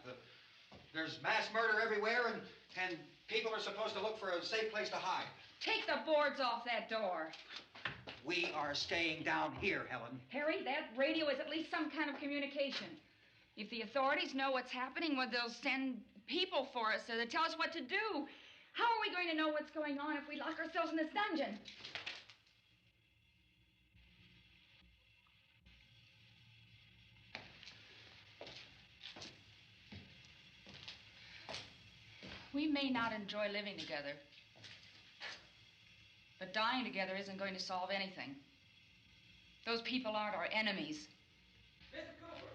There's mass murder everywhere, and people are supposed to look for a safe place to hide. Take the boards off that door. We are staying down here, Helen. Harry, that radio is at least some kind of communication. If the authorities know what's happening, well, they'll send people for us to tell us what to do. How are we going to know what's going on if we lock ourselves in this dungeon? We may not enjoy living together, but dying together isn't going to solve anything. Those people aren't our enemies. Mr. Cooper!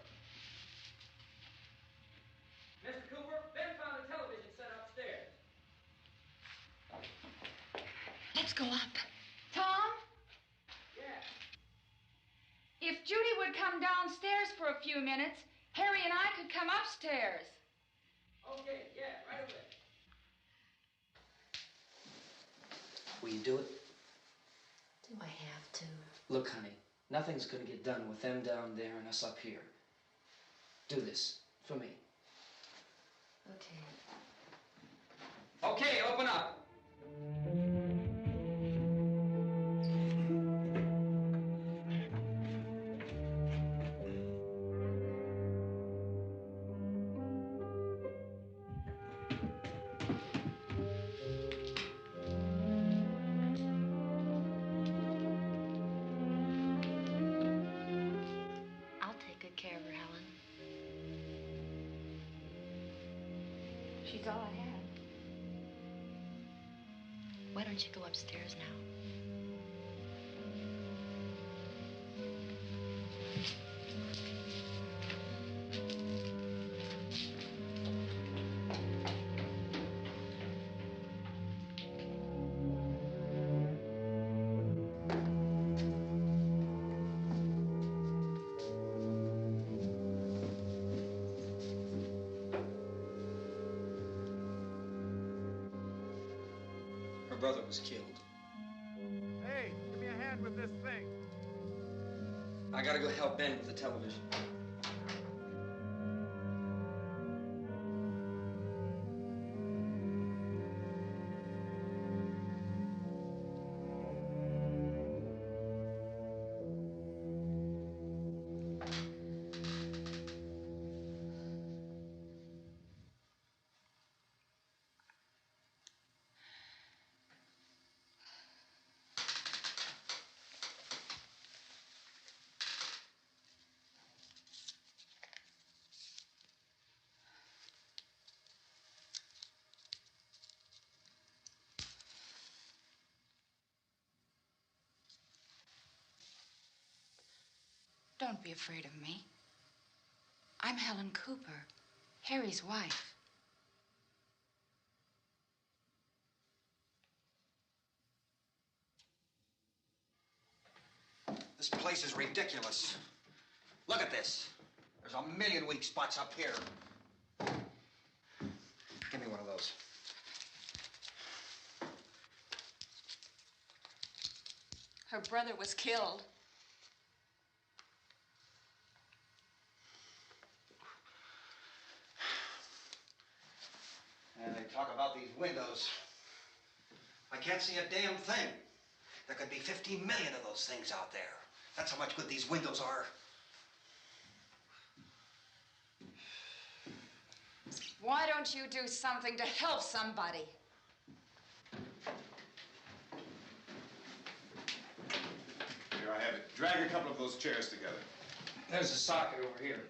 Mr. Cooper, Ben found a television set upstairs. Let's go up. Tom? Yeah. If Judy would come downstairs for a few minutes, Harry and I could come upstairs. Okay, yeah, right away. Will you do it? Do I have to? Look, honey, nothing's gonna get done with them down there and us up here. Do this for me. Okay. Okay, open up. I'll take good care of her, Helen. She's all I have. Why don't you go upstairs now? Her brother was killed. Hey, give me a hand with this thing. I gotta go help Ben with the television. Don't be afraid of me. I'm Helen Cooper, Harry's wife. This place is ridiculous. Look at this. There's a million weak spots up here. Give me one of those. Her brother was killed. And they talk about these windows. I can't see a damn thing. There could be 50 million of those things out there. That's how much good these windows are. Why don't you do something to help somebody? Here, I have it. Drag a couple of those chairs together. There's a socket over here.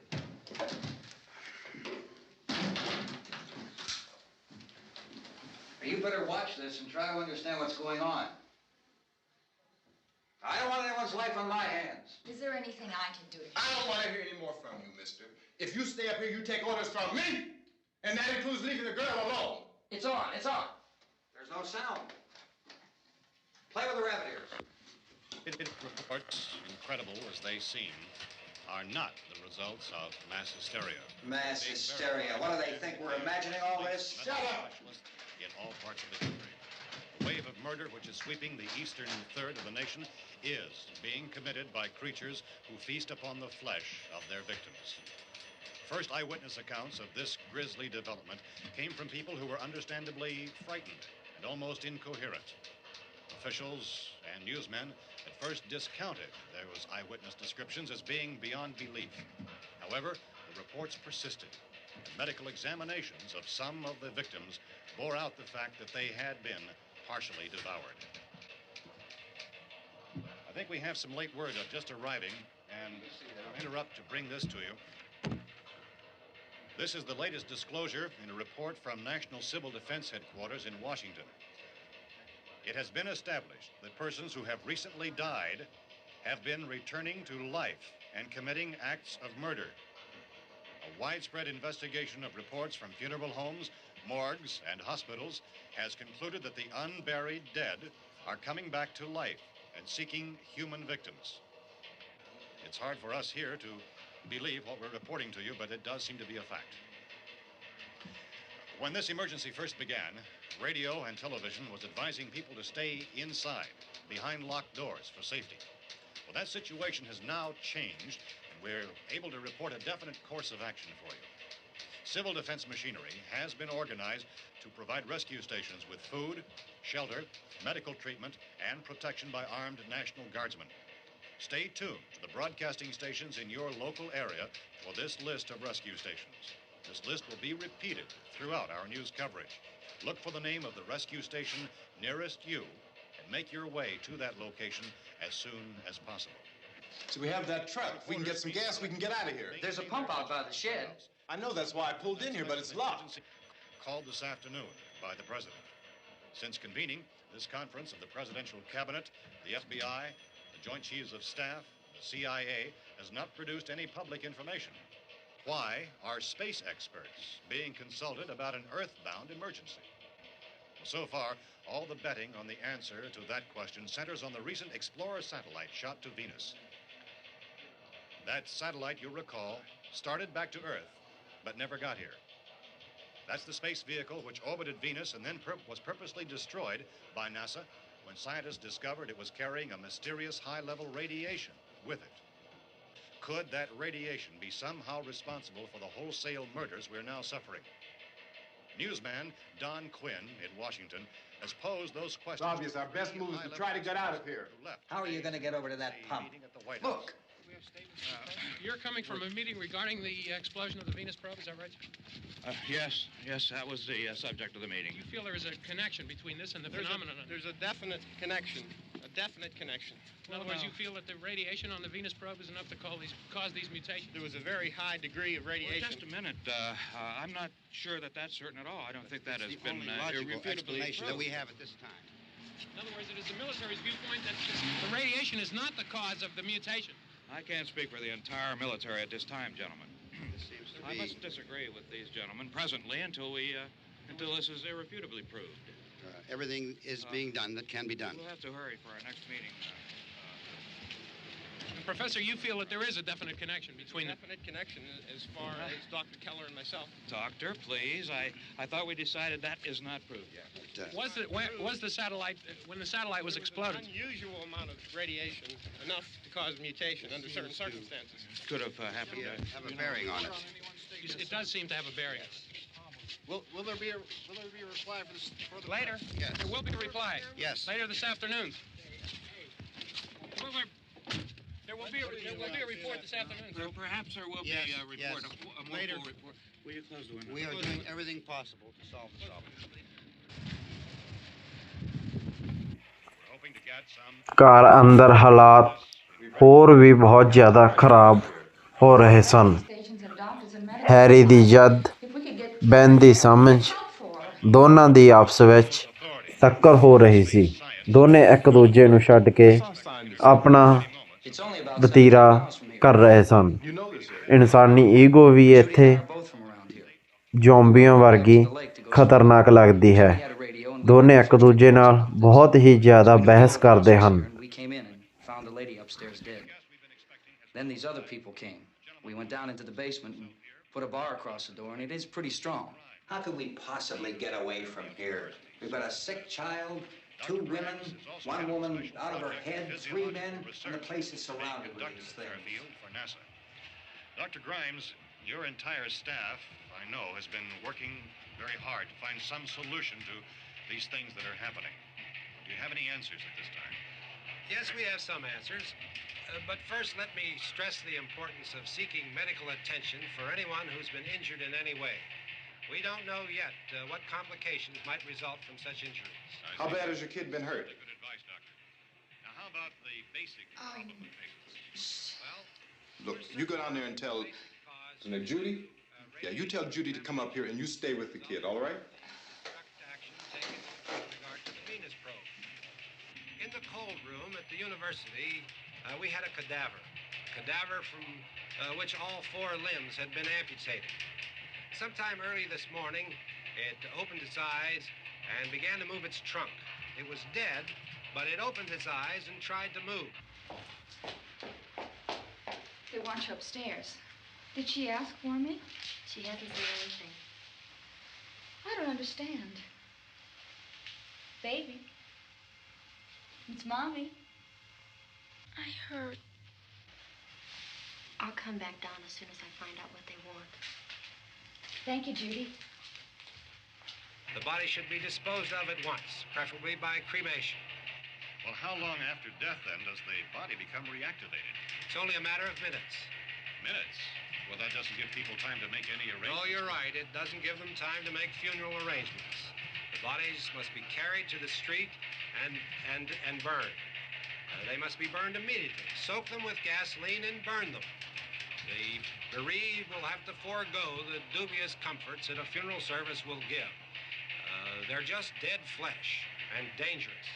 You better watch this and try to understand what's going on. I don't want anyone's life on my hands. Is there anything I can do to help? I don't want to hear any more from you, mister. If you stay up here, you take orders from me. And that includes leaving the girl alone. It's on, it's on. There's no sound. Play with the rabbit ears. Reports, incredible as they seem, are not the results of mass hysteria. Mass hysteria. What do they think? We're imagining all this? Shut up! In all parts of the country. The wave of murder which is sweeping the eastern third of the nation is being committed by creatures who feast upon the flesh of their victims. First eyewitness accounts of this grisly development came from people who were understandably frightened and almost incoherent. Officials and newsmen at first discounted those eyewitness descriptions as being beyond belief. However, the reports persisted. Medical examinations of some of the victims bore out the fact that they had been partially devoured. I think we have some late word just arriving, and I'll interrupt to bring this to you. This is the latest disclosure in a report from National Civil Defense Headquarters in Washington. It has been established that persons who have recently died have been returning to life and committing acts of murder. A widespread investigation of reports from funeral homes, morgues, and hospitals has concluded that the unburied dead are coming back to life and seeking human victims. It's hard for us here to believe what we're reporting to you, but it does seem to be a fact. When this emergency first began, radio and television was advising people to stay inside, behind locked doors for safety. Well, that situation has now changed, and we're able to report a definite course of action for you. Civil defense machinery has been organized to provide rescue stations with food, shelter, medical treatment, and protection by armed National Guardsmen. Stay tuned to the broadcasting stations in your local area for this list of rescue stations. This list will be repeated throughout our news coverage. Look for the name of the rescue station nearest you and make your way to that location as soon as possible. So we have that truck. If we can get some gas, we can get out of here. There's a pump out by the shed. I know, that's why I pulled in here, but it's locked. Called this afternoon by the president. Since convening this conference of the presidential cabinet, the FBI, the Joint Chiefs of Staff, the CIA has not produced any public information. Why are space experts being consulted about an earthbound emergency? So far, all the betting on the answer to that question centers on the recent Explorer satellite shot to Venus. That satellite, you'll recall, started back to Earth, but never got here. That's the space vehicle which orbited Venus and then was purposely destroyed by NASA when scientists discovered it was carrying a mysterious high-level radiation with it. Could that radiation be somehow responsible for the wholesale murders we're now suffering? Newsman Don Quinn in Washington has posed those questions. It's obvious our best move is to try to get out of here. How are you going to get over to that pump? Look. You're coming from a meeting regarding the explosion of the Venus probe, is that right? Yes, that was the subject of the meeting. You feel there is a connection between this and the phenomenon? There's a definite connection. In other words, you feel that the radiation on the Venus probe is enough to cause these mutations? There was a very high degree of radiation. Well, just a minute. I'm not sure that that's certain at all. I don't think that has been only logical irrefutably explanation proved. that we have at this time. In other words, it is the military's viewpoint that the radiation is not the cause of the mutation. I can't speak for the entire military at this time, gentlemen. This seems to I be... must disagree with these gentlemen presently until this is irrefutably proved. everything is being done that can be done. We'll have to hurry for our next meeting. Professor, you feel that there is a definite connection between them? Definite connection as far as Dr. Keller and myself. Doctor, please. I thought we decided that is not proved yet. But, was the satellite, when the satellite was exploded? An unusual amount of radiation, enough to cause mutation under certain circumstances. Could have happened. Have a bearing on it. It does seem to have a bearing. Will there be a reply for the later? Yes. There will be a reply. Yes. Later this afternoon. There will be a report this afternoon. Perhaps there will be a report, a more full report. Will you close the window? We are doing everything possible to solve the problem. We're hoping to get some. ਘਰ ਅੰਦਰ ਹਾਲਾਤ ਹੋਰ ਵੀ ਬਹੁਤ ਜ਼ਿਆਦਾ ਖਰਾਬ ਹੋ ਰਹੇ ਸਨ। Harry ਦੀ ਜਦ ਬੈਨ ਦੀ ਸਮਝ ਦੋਨਾਂ ਦੀ ਆਪਸ ਵਿੱਚ ਟੱਕਰ ਹੋ ਰਹੀ ਸੀ। ਦੋਨੇ ਇੱਕ ਦੂਜੇ ਨੂੰ ਛੱਡ ਕੇ ਆਪਣਾ ਵਤੀਰਾ ਕਰ ਰਹੇ ਸਨ। ਇਨਸਾਨੀ ਈਗੋ ਵੀ ਇੱਥੇ ਜ਼ੋਂਬੀਆਂ ਵਰਗੀ ਖਤਰਨਾਕ ਲੱਗਦੀ ਹੈ। ਦੋਨੇ ਇੱਕ ਦੂਜੇ ਨਾਲ ਬਹੁਤ ਹੀ ਜ਼ਿਆਦਾ ਬਹਿਸ ਕਰਦੇ ਹਨ। Then these other people came. We went down into the basement and put a bar across the door, and it is pretty strong. How could we possibly get away from here? We've got a sick child, 2 women, 1 woman out of her head, 3 men, and the place is surrounded with these things. Dr. Grimes, your entire staff, I know, has been working very hard to find some solution to these things that are happening. Do you have any answers at this time? Yes, we have some answers. But first, let me stress the importance of seeking medical attention for anyone who's been injured in any way. We don't know yet what complications might result from such injuries. How bad has your kid been hurt? Good advice, Doctor. Now, how about the basic complications? Well, look, you go down there and tell Judy? Yeah, you tell Judy to come up here and you stay with the kid, all right? In the cold room at the university, we had a cadaver from which all 4 limbs had been amputated. Sometime early this morning, it opened its eyes and began to move its trunk. It was dead, but it opened its eyes and tried to move. They want you upstairs. Did she ask for me? She hasn't said anything. I don't understand. Baby. It's Mommy. I heard. I'll come back down as soon as I find out what they want. Thank you, Judy. The body should be disposed of at once, preferably by cremation. Well, how long after death, then, does the body become reactivated? It's only a matter of minutes. Minutes? Well, that doesn't give people time to make any arrangements. Oh, you're right. It doesn't give them time to make funeral arrangements. The bodies must be carried to the street and burned. They must be burned immediately. Soak them with gasoline and burn them. The bereaved will have to forego the dubious comforts that a funeral service will give. They're just dead flesh and dangerous.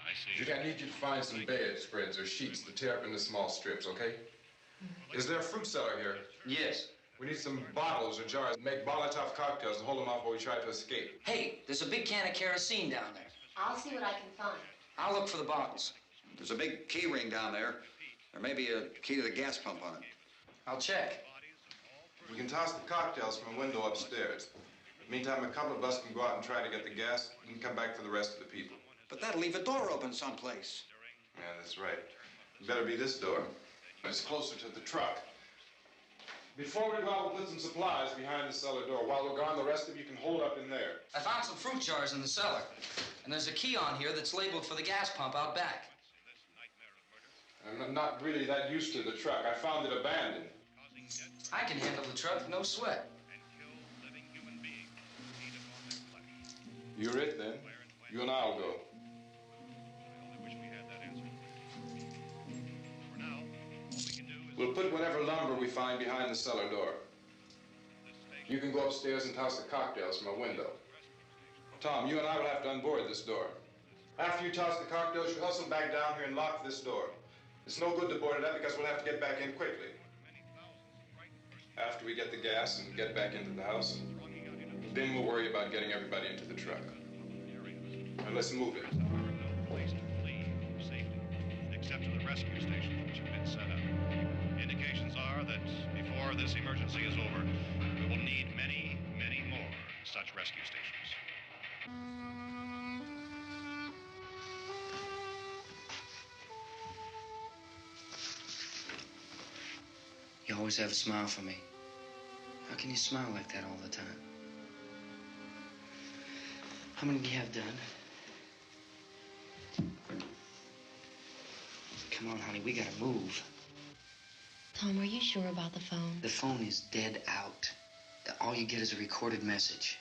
I see. Judy, I need you to find some bedspreads or sheets to tear up into small strips, okay? Is there a fruit cellar here? Yes. We need some bottles or jars to make Molotov cocktails and hold them off while we try to escape. Hey, there's a big can of kerosene down there. I'll see what I can find. I'll look for the bottles. There's a big key ring down there. There may be a key to the gas pump on it. I'll check. We can toss the cocktails from a window upstairs. Meantime, a couple of us can go out and try to get the gas and come back for the rest of the people. But that'll leave a door open someplace. Yeah, that's right. It better be this door. It's closer to the truck. Before we go out, we'll put some supplies behind the cellar door. While we're gone, the rest of you can hold up in there. I found some fruit jars in the cellar. And there's a key on here that's labeled for the gas pump out back. I'm not really that used to the truck. I found it abandoned. I can handle the truck, no sweat. You're it, then. You and I'll go. We'll put whatever lumber we find behind the cellar door. You can go upstairs and toss the cocktails from a window. Tom, you and I will have to unboard this door. After you toss the cocktails, you hustle back down here and lock this door. It's no good to board it up because we'll have to get back in quickly. After we get the gas and get back into the house, then we'll worry about getting everybody into the truck. Now let's move it. Place to flee for safety, except to the rescue stations which have been set up. Indications are that before this emergency is over, we will need many, many more such rescue stations. You always have a smile for me. How can you smile like that all the time? How many do you have done? Come on, honey, we gotta move. Tom, are you sure about the phone? The phone is dead out. all you get is a recorded message.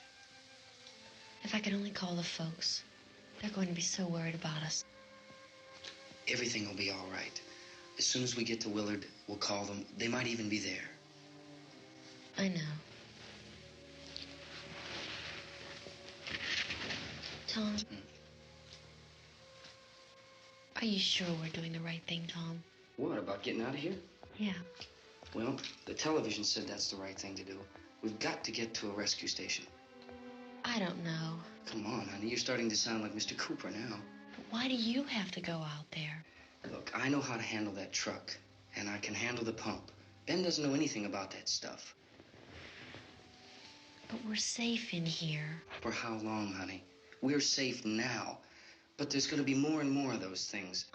If I could only call the folks. They're going to be so worried about us. Everything will be all right. As soon as we get to Willard, we'll call them. They might even be there. I know. Tom? Are you sure we're doing the right thing, Tom? What, about getting out of here? Yeah. Well, the television said that's the right thing to do. We've got to get to a rescue station. I don't know. Come on, honey. You're starting to sound like Mr. Cooper now. But why do you have to go out there? Look, I know how to handle that truck, and I can handle the pump. Ben doesn't know anything about that stuff. But we're safe in here. For how long, honey? We're safe now. But there's going to be more and more of those things.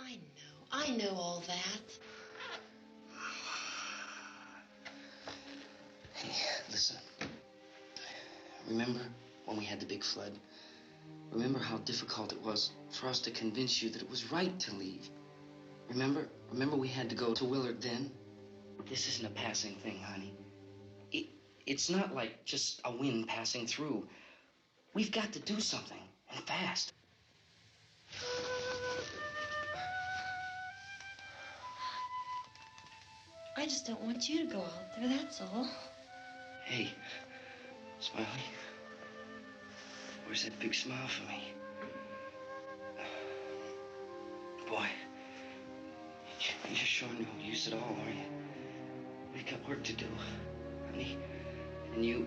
I know all that. Hey, listen. Remember when we had the big flood? Remember how difficult it was for us to convince you that it was right to leave? Remember we had to go to Willard then? This isn't a passing thing, honey. It's not like just a wind passing through. We've got to do something, and fast. I just don't want you to go out there, that's all. Hey, Smiley. Where's that big smile for me? Boy, you're showing no use at all, are you? We've got work to do, honey. And you...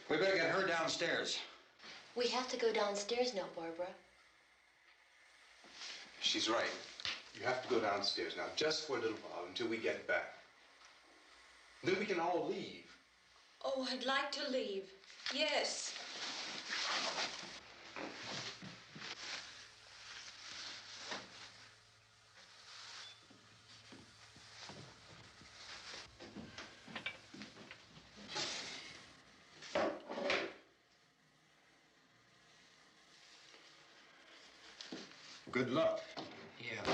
We better get her downstairs. We have to go downstairs now, Barbara. She's right. You have to go downstairs now, just for a little while, until we get back. Then we can all leave. Oh, I'd like to leave. Yes. Good luck. Yeah.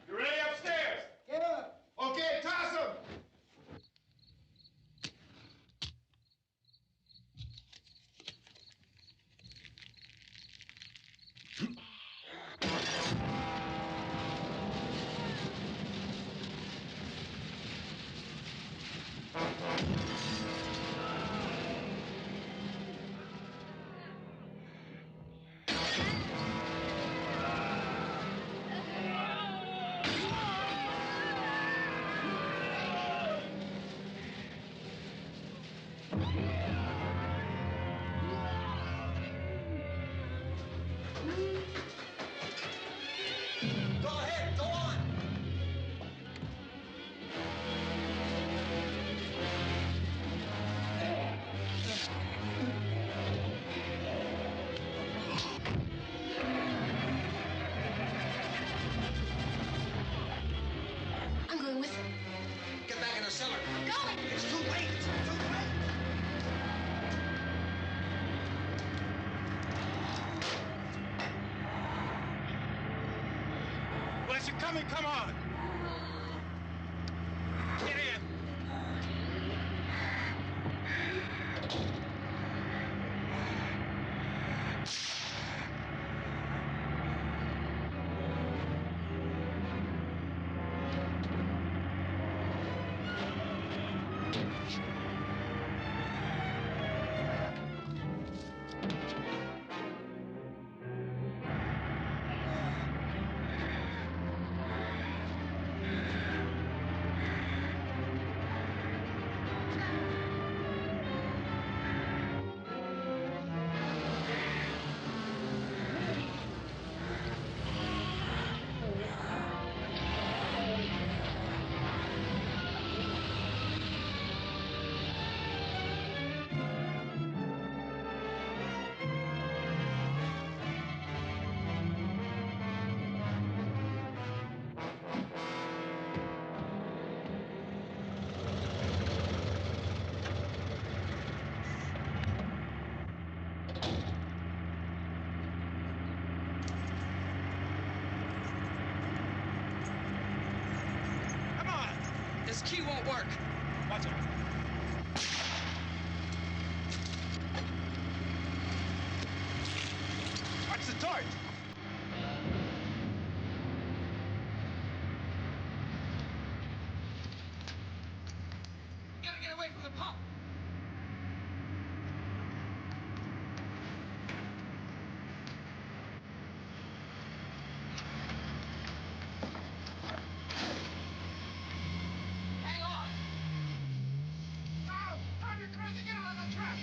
You ready upstairs? Yeah. Okay, toss him. Go ahead, go on. I'm going with him. Get back in the cellar. I'm going. It's too late. It's too late. Unless you're coming, come on. Get in. work. Watch it. Watch the torch. Gotta get away from the pump. Hang on. Now, time you're trying to get out of the trap.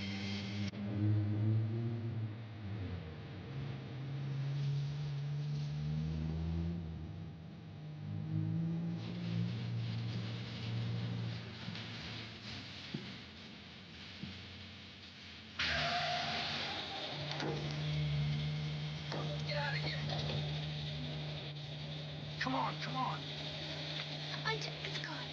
Get out of here. Come on, come on. It's gone.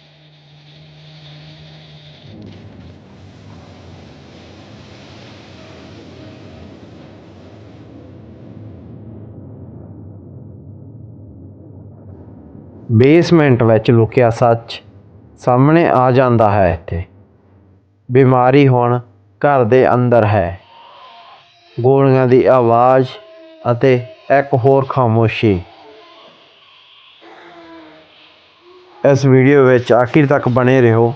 Basement ਵਿੱਚ ਲੁਕਿਆ ਸੱਚ ਸਾਹਮਣੇ ਆ ਜਾਂਦਾ ਹੈ। ਇੱਥੇ ਬਿਮਾਰੀ ਹੁਣ ਘਰ ਦੇ ਅੰਦਰ ਹੈ। ਗੋਲੀਆਂ ਦੀ ਆਵਾਜ਼ ਅਤੇ ਇੱਕ ਹੋਰ ਖਾਮੋਸ਼ੀ। ਇਸ ਵੀਡੀਓ ਵਿੱਚ ਆਖਿਰ ਤੱਕ ਬਣੇ ਰਹੋ।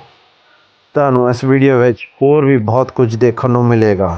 ਤੁਹਾਨੂੰ ਇਸ ਵੀਡੀਓ ਵਿੱਚ ਹੋਰ ਵੀ ਬਹੁਤ ਕੁਝ ਦੇਖਣ ਨੂੰ ਮਿਲੇਗਾ।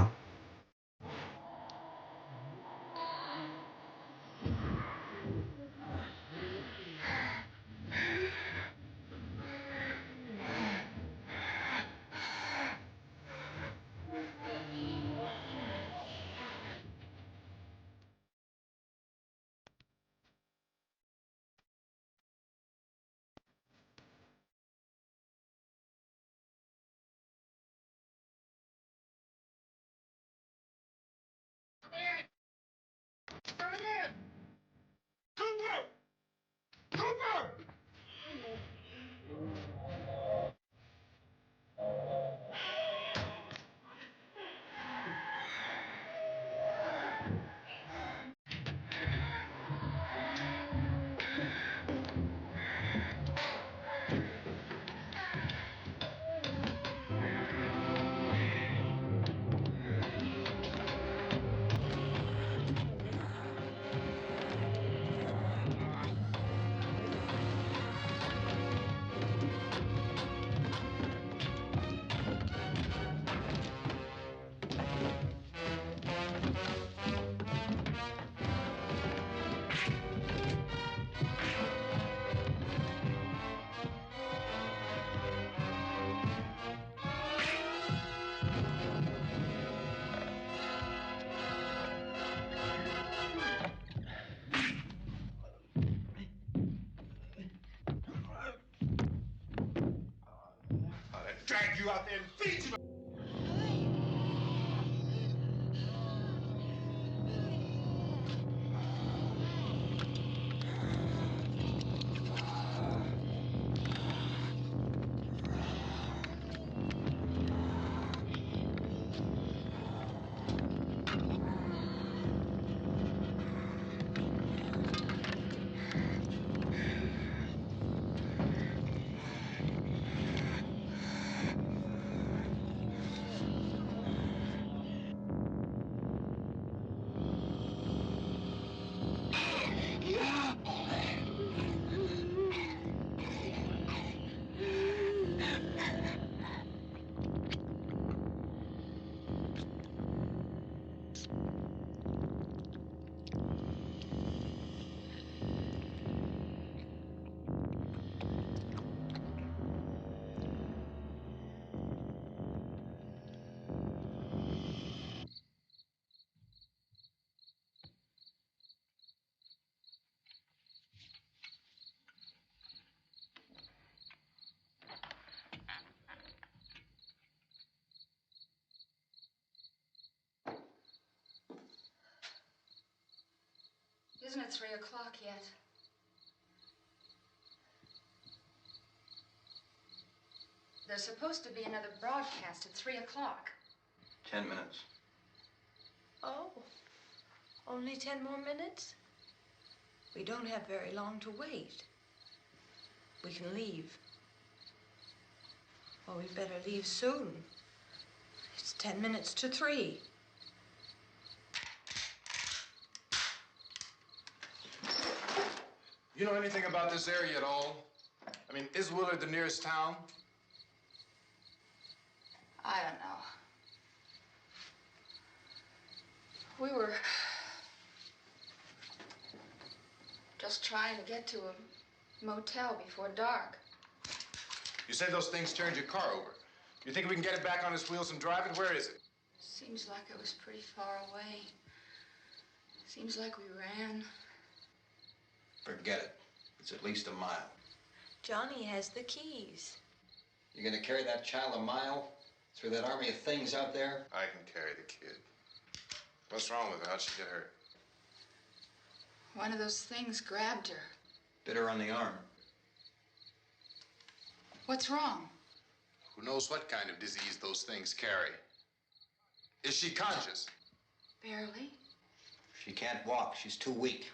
Drag you out there and feed you. Isn't it 3 o'clock yet? There's supposed to be another broadcast at 3 o'clock. 10 minutes. Oh, only 10 more minutes? We don't have very long to wait. We can leave. Well, we better leave soon. It's 10 minutes to 3. You know anything about this area at all? I mean, is Willard the nearest town? I don't know. We were just trying to get to a motel before dark. You said those things turned your car over. You think we can get it back on its wheels and drive it? Where is it? Seems like it was pretty far away. Seems like we ran. Forget it. It's at least a mile. Johnny has the keys. You're gonna carry that child a mile through that army of things out there? I can carry the kid. What's wrong with her? How'd she get hurt? One of those things grabbed her. Bit her on the arm. What's wrong? Who knows what kind of disease those things carry? Is she conscious? Barely. She can't walk. She's too weak.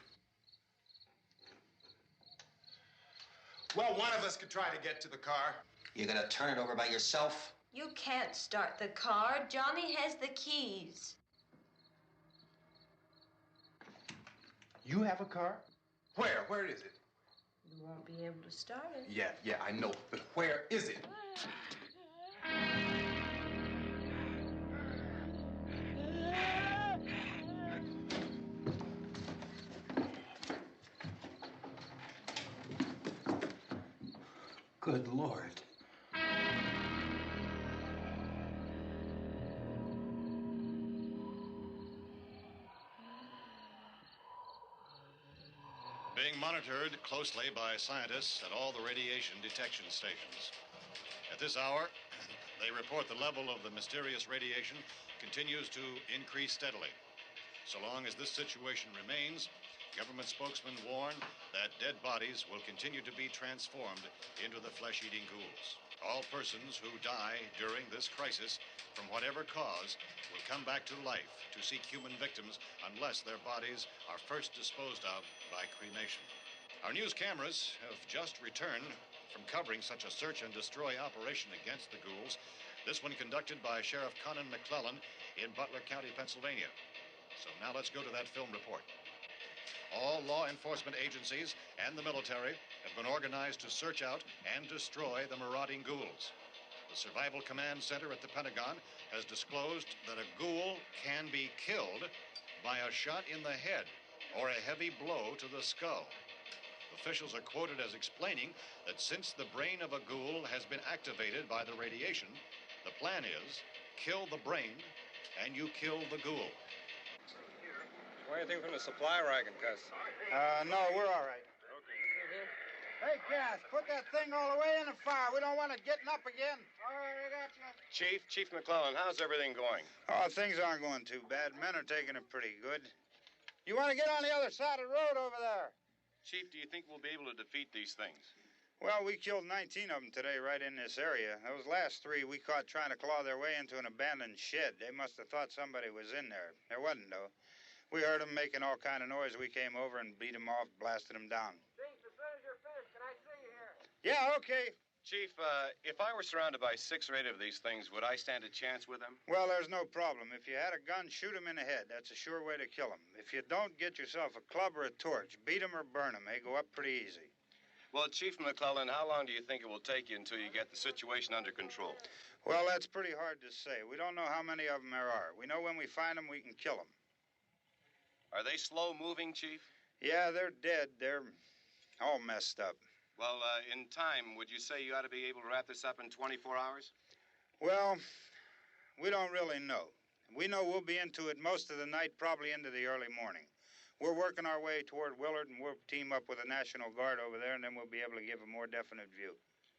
Well, one of us could try to get to the car. You gonna turn it over by yourself? You can't start the car. Johnny has the keys. You have a car? Where? Where is it? You won't be able to start it. Yeah, I know. But where is it? Good Lord. Being monitored closely by scientists at all the radiation detection stations. At this hour, they report the level of the mysterious radiation continues to increase steadily. So long as this situation remains, government spokesmen warn that dead bodies will continue to be transformed into the flesh-eating ghouls. All persons who die during this crisis, from whatever cause, will come back to life to seek human victims unless their bodies are first disposed of by cremation. Our news cameras have just returned from covering such a search and destroy operation against the ghouls, this one conducted by Sheriff Conan McClellan in Butler County, Pennsylvania. So now let's go to that film report. All law enforcement agencies and the military have been organized to search out and destroy the marauding ghouls. The Survival Command Center at the Pentagon has disclosed that a ghoul can be killed by a shot in the head or a heavy blow to the skull. Officials are quoted as explaining that since the brain of a ghoul has been activated by the radiation, the plan is kill the brain and you kill the ghoul. Anything from the supply wagon, Cuss? No, we're all right. Hey, Cass, put that thing all the way in the fire. We don't want it getting up again. All right, I got you. Chief McClellan, how's everything going? Oh, things aren't going too bad. Men are taking it pretty good. You want to get on the other side of the road over there? Chief, do you think we'll be able to defeat these things? Well, we killed 19 of them today right in this area. Those last 3 we caught trying to claw their way into an abandoned shed. They must have thought somebody was in there. There wasn't, though. We heard them making all kind of noise. We came over and beat them off, blasted them down. Chief, as soon as you're finished, can I see you here? Yeah, okay. Chief, if I were surrounded by 6 or 8 of these things, would I stand a chance with them? Well, there's no problem. If you had a gun, shoot them in the head. That's a sure way to kill them. If you don't, get yourself a club or a torch. Beat them or burn them. They go up pretty easy. Well, Chief McClellan, how long do you think it will take you until you get the situation under control? Well, that's pretty hard to say. We don't know how many of them there are. We know when we find them, we can kill them. Are they slow-moving, Chief? Yeah, they're dead. They're all messed up. Well, in time, would you say you ought to be able to wrap this up in 24 hours? Well, we don't really know. We know we'll be into it most of the night, probably into the early morning. We're working our way toward Willard, and we'll team up with the National Guard over there, and then we'll be able to give a more definite view.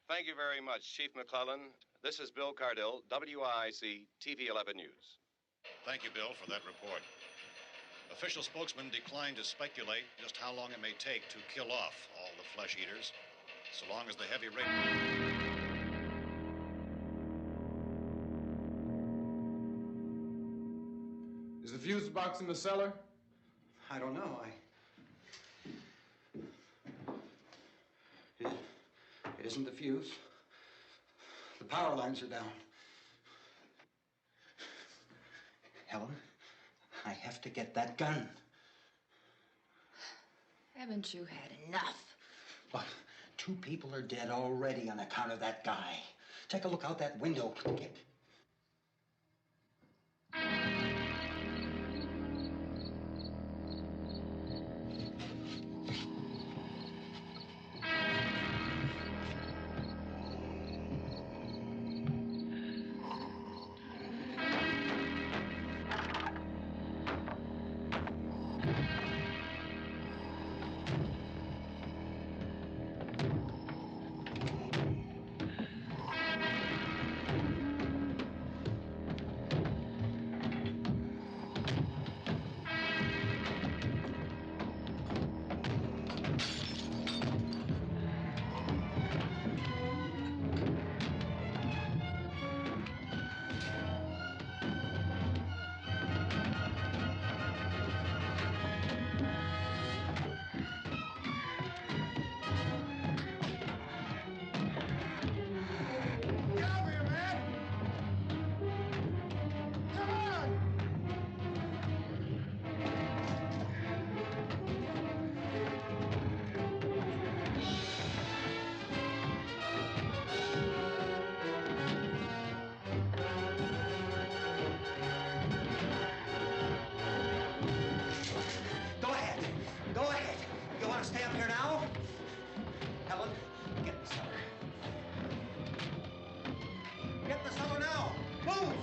Thank you very much, Chief McClellan. This is Bill Cardill, WIC TV 11 News. Thank you, Bill, for that report. Official spokesmen declined to speculate just how long it may take to kill off all the flesh eaters, so long as the heavy rate... Is the fuse box in the cellar? I don't know. It isn't the fuse. The power lines are down. Helen, I have to get that gun. Haven't you had enough? But 2 people are dead already on account of that guy. Take a look out that window. Get... Go ahead. You want to stay up here now? Helen, get in the cellar. Get in the cellar now. Move!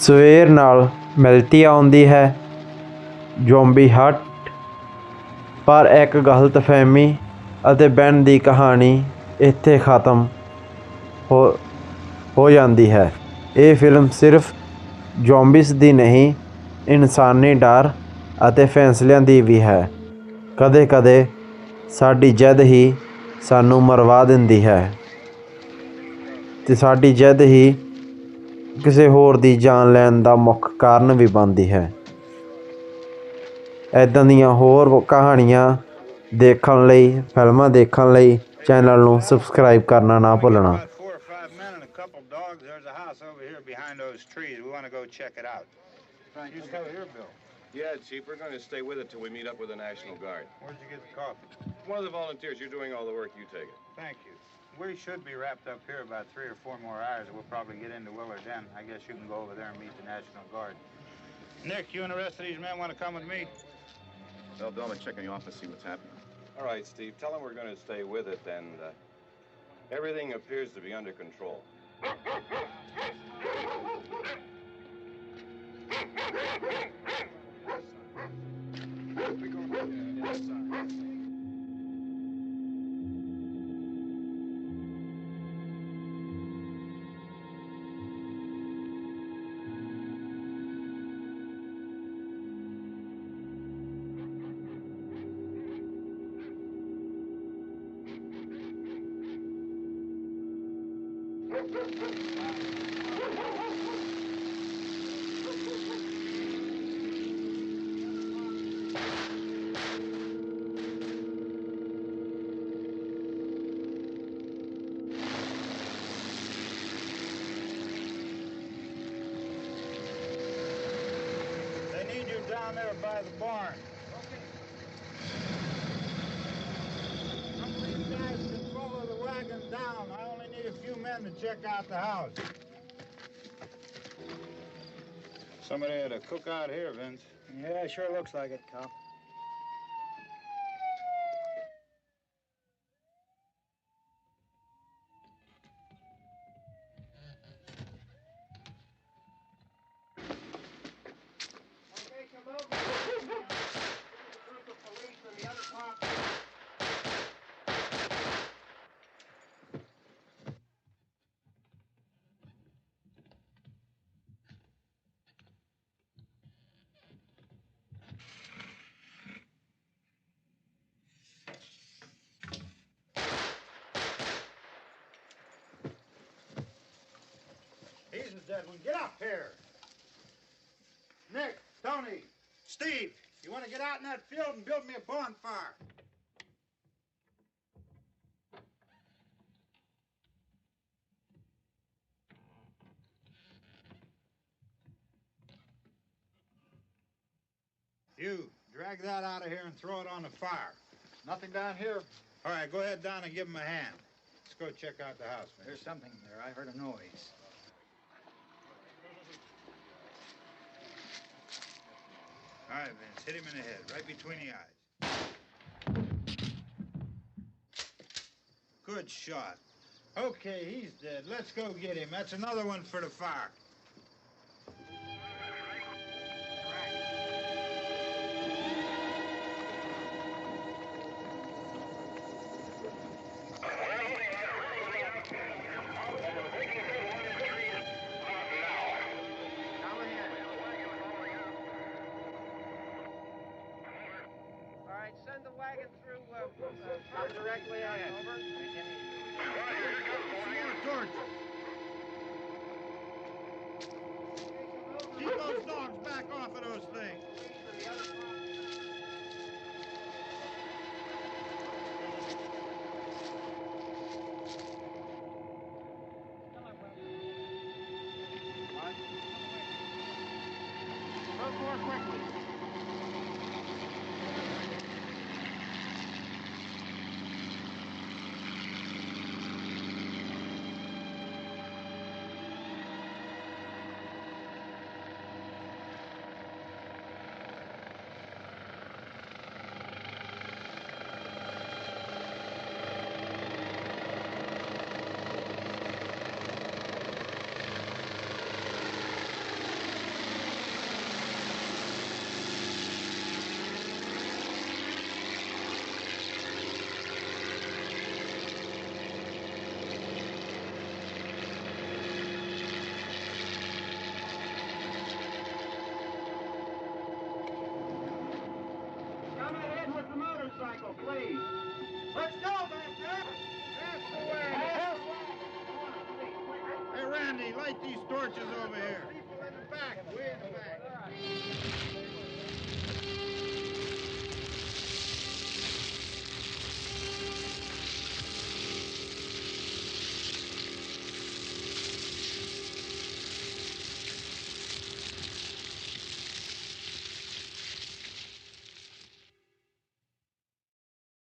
ਸਵੇਰ ਨਾਲ militia ਆਉਂਦੀ ਹੈ zombie ਹੱਟ, ਪਰ ਇੱਕ ਗਲਤਫਹਿਮੀ ਅਤੇ ban ਦੀ ਕਹਾਣੀ ਇੱਥੇ ਖਤਮ ਹੋ ਜਾਂਦੀ ਹੈ। ਇਹ ਫਿਲਮ ਸਿਰਫ ਜ਼ੋਂਬੀਜ਼ ਦੀ ਨਹੀਂ, ਇਨਸਾਨੀ ਡਰ ਅਤੇ ਫੈਸਲਿਆਂ ਦੀ ਵੀ ਹੈ। ਕਦੇ ਕਦੇ ਸਾਡੀ ਜਿੱਦ ਹੀ ਸਾਨੂੰ ਮਰਵਾ ਦਿੰਦੀ ਹੈ ਅਤੇ ਸਾਡੀ ਜਿੱਦ ਹੀ ਕਿਸੇ ਹੋਰ ਦੀ ਜਾਨ ਲੈਣ ਦਾ ਮੁੱਖ ਕਾਰਨ ਵੀ ਬਣਦੀ ਹੈ। ਇੱਦਾਂ ਦੀਆਂ ਹੋਰ ਕਹਾਣੀਆਂ ਦੇਖਣ ਲਈ, ਫਿਲਮਾਂ ਦੇਖਣ ਲਈ ਚੈਨਲ ਨੂੰ ਸਬਸਕ੍ਰਾਈਬ ਕਰਨਾ ਨਾ ਭੁੱਲਣਾ। Behind those trees. We want to go check it out. Frank, you still here, Bill? Yeah, Chief, we're going to stay with it till we meet up with the National Guard. Where'd you get the coffee? One of the volunteers. You're doing all the work. You take it. Thank you. We should be wrapped up here about 3 or 4 more hours. We'll probably get into Willard then. I guess you can go over there and meet the National Guard. Nick, you and the rest of these men want to come with me? Well, Bill, I'll check in the office, see what's happening. All right, Steve. Tell them we're going to stay with it, and everything appears to be under control. Down there by the barn. Some of these guys can follow the wagon down. I only need a few men to check out the house. Somebody had a cookout here, Vince. Yeah, sure looks like it, Cop. He's a dead one. Get up here. Nick, Tony, Steve, you want to get out in that field and build me a bonfire? You, drag that out of here and throw it on the fire. Nothing down here. All right, go ahead down and give him a hand. Let's go check out the house, man. There's something there. I heard a noise. All right, Vince, hit him in the head, right between the eyes. Good shot. Okay, he's dead. Let's go get him. That's another one for the fire. Send the wagon through directly ahead. Over. Keep those dogs back off of those things. Move more quickly. motorcycle, please. Let's go, Master. That's the way. Hey, Randy, light these torches over here.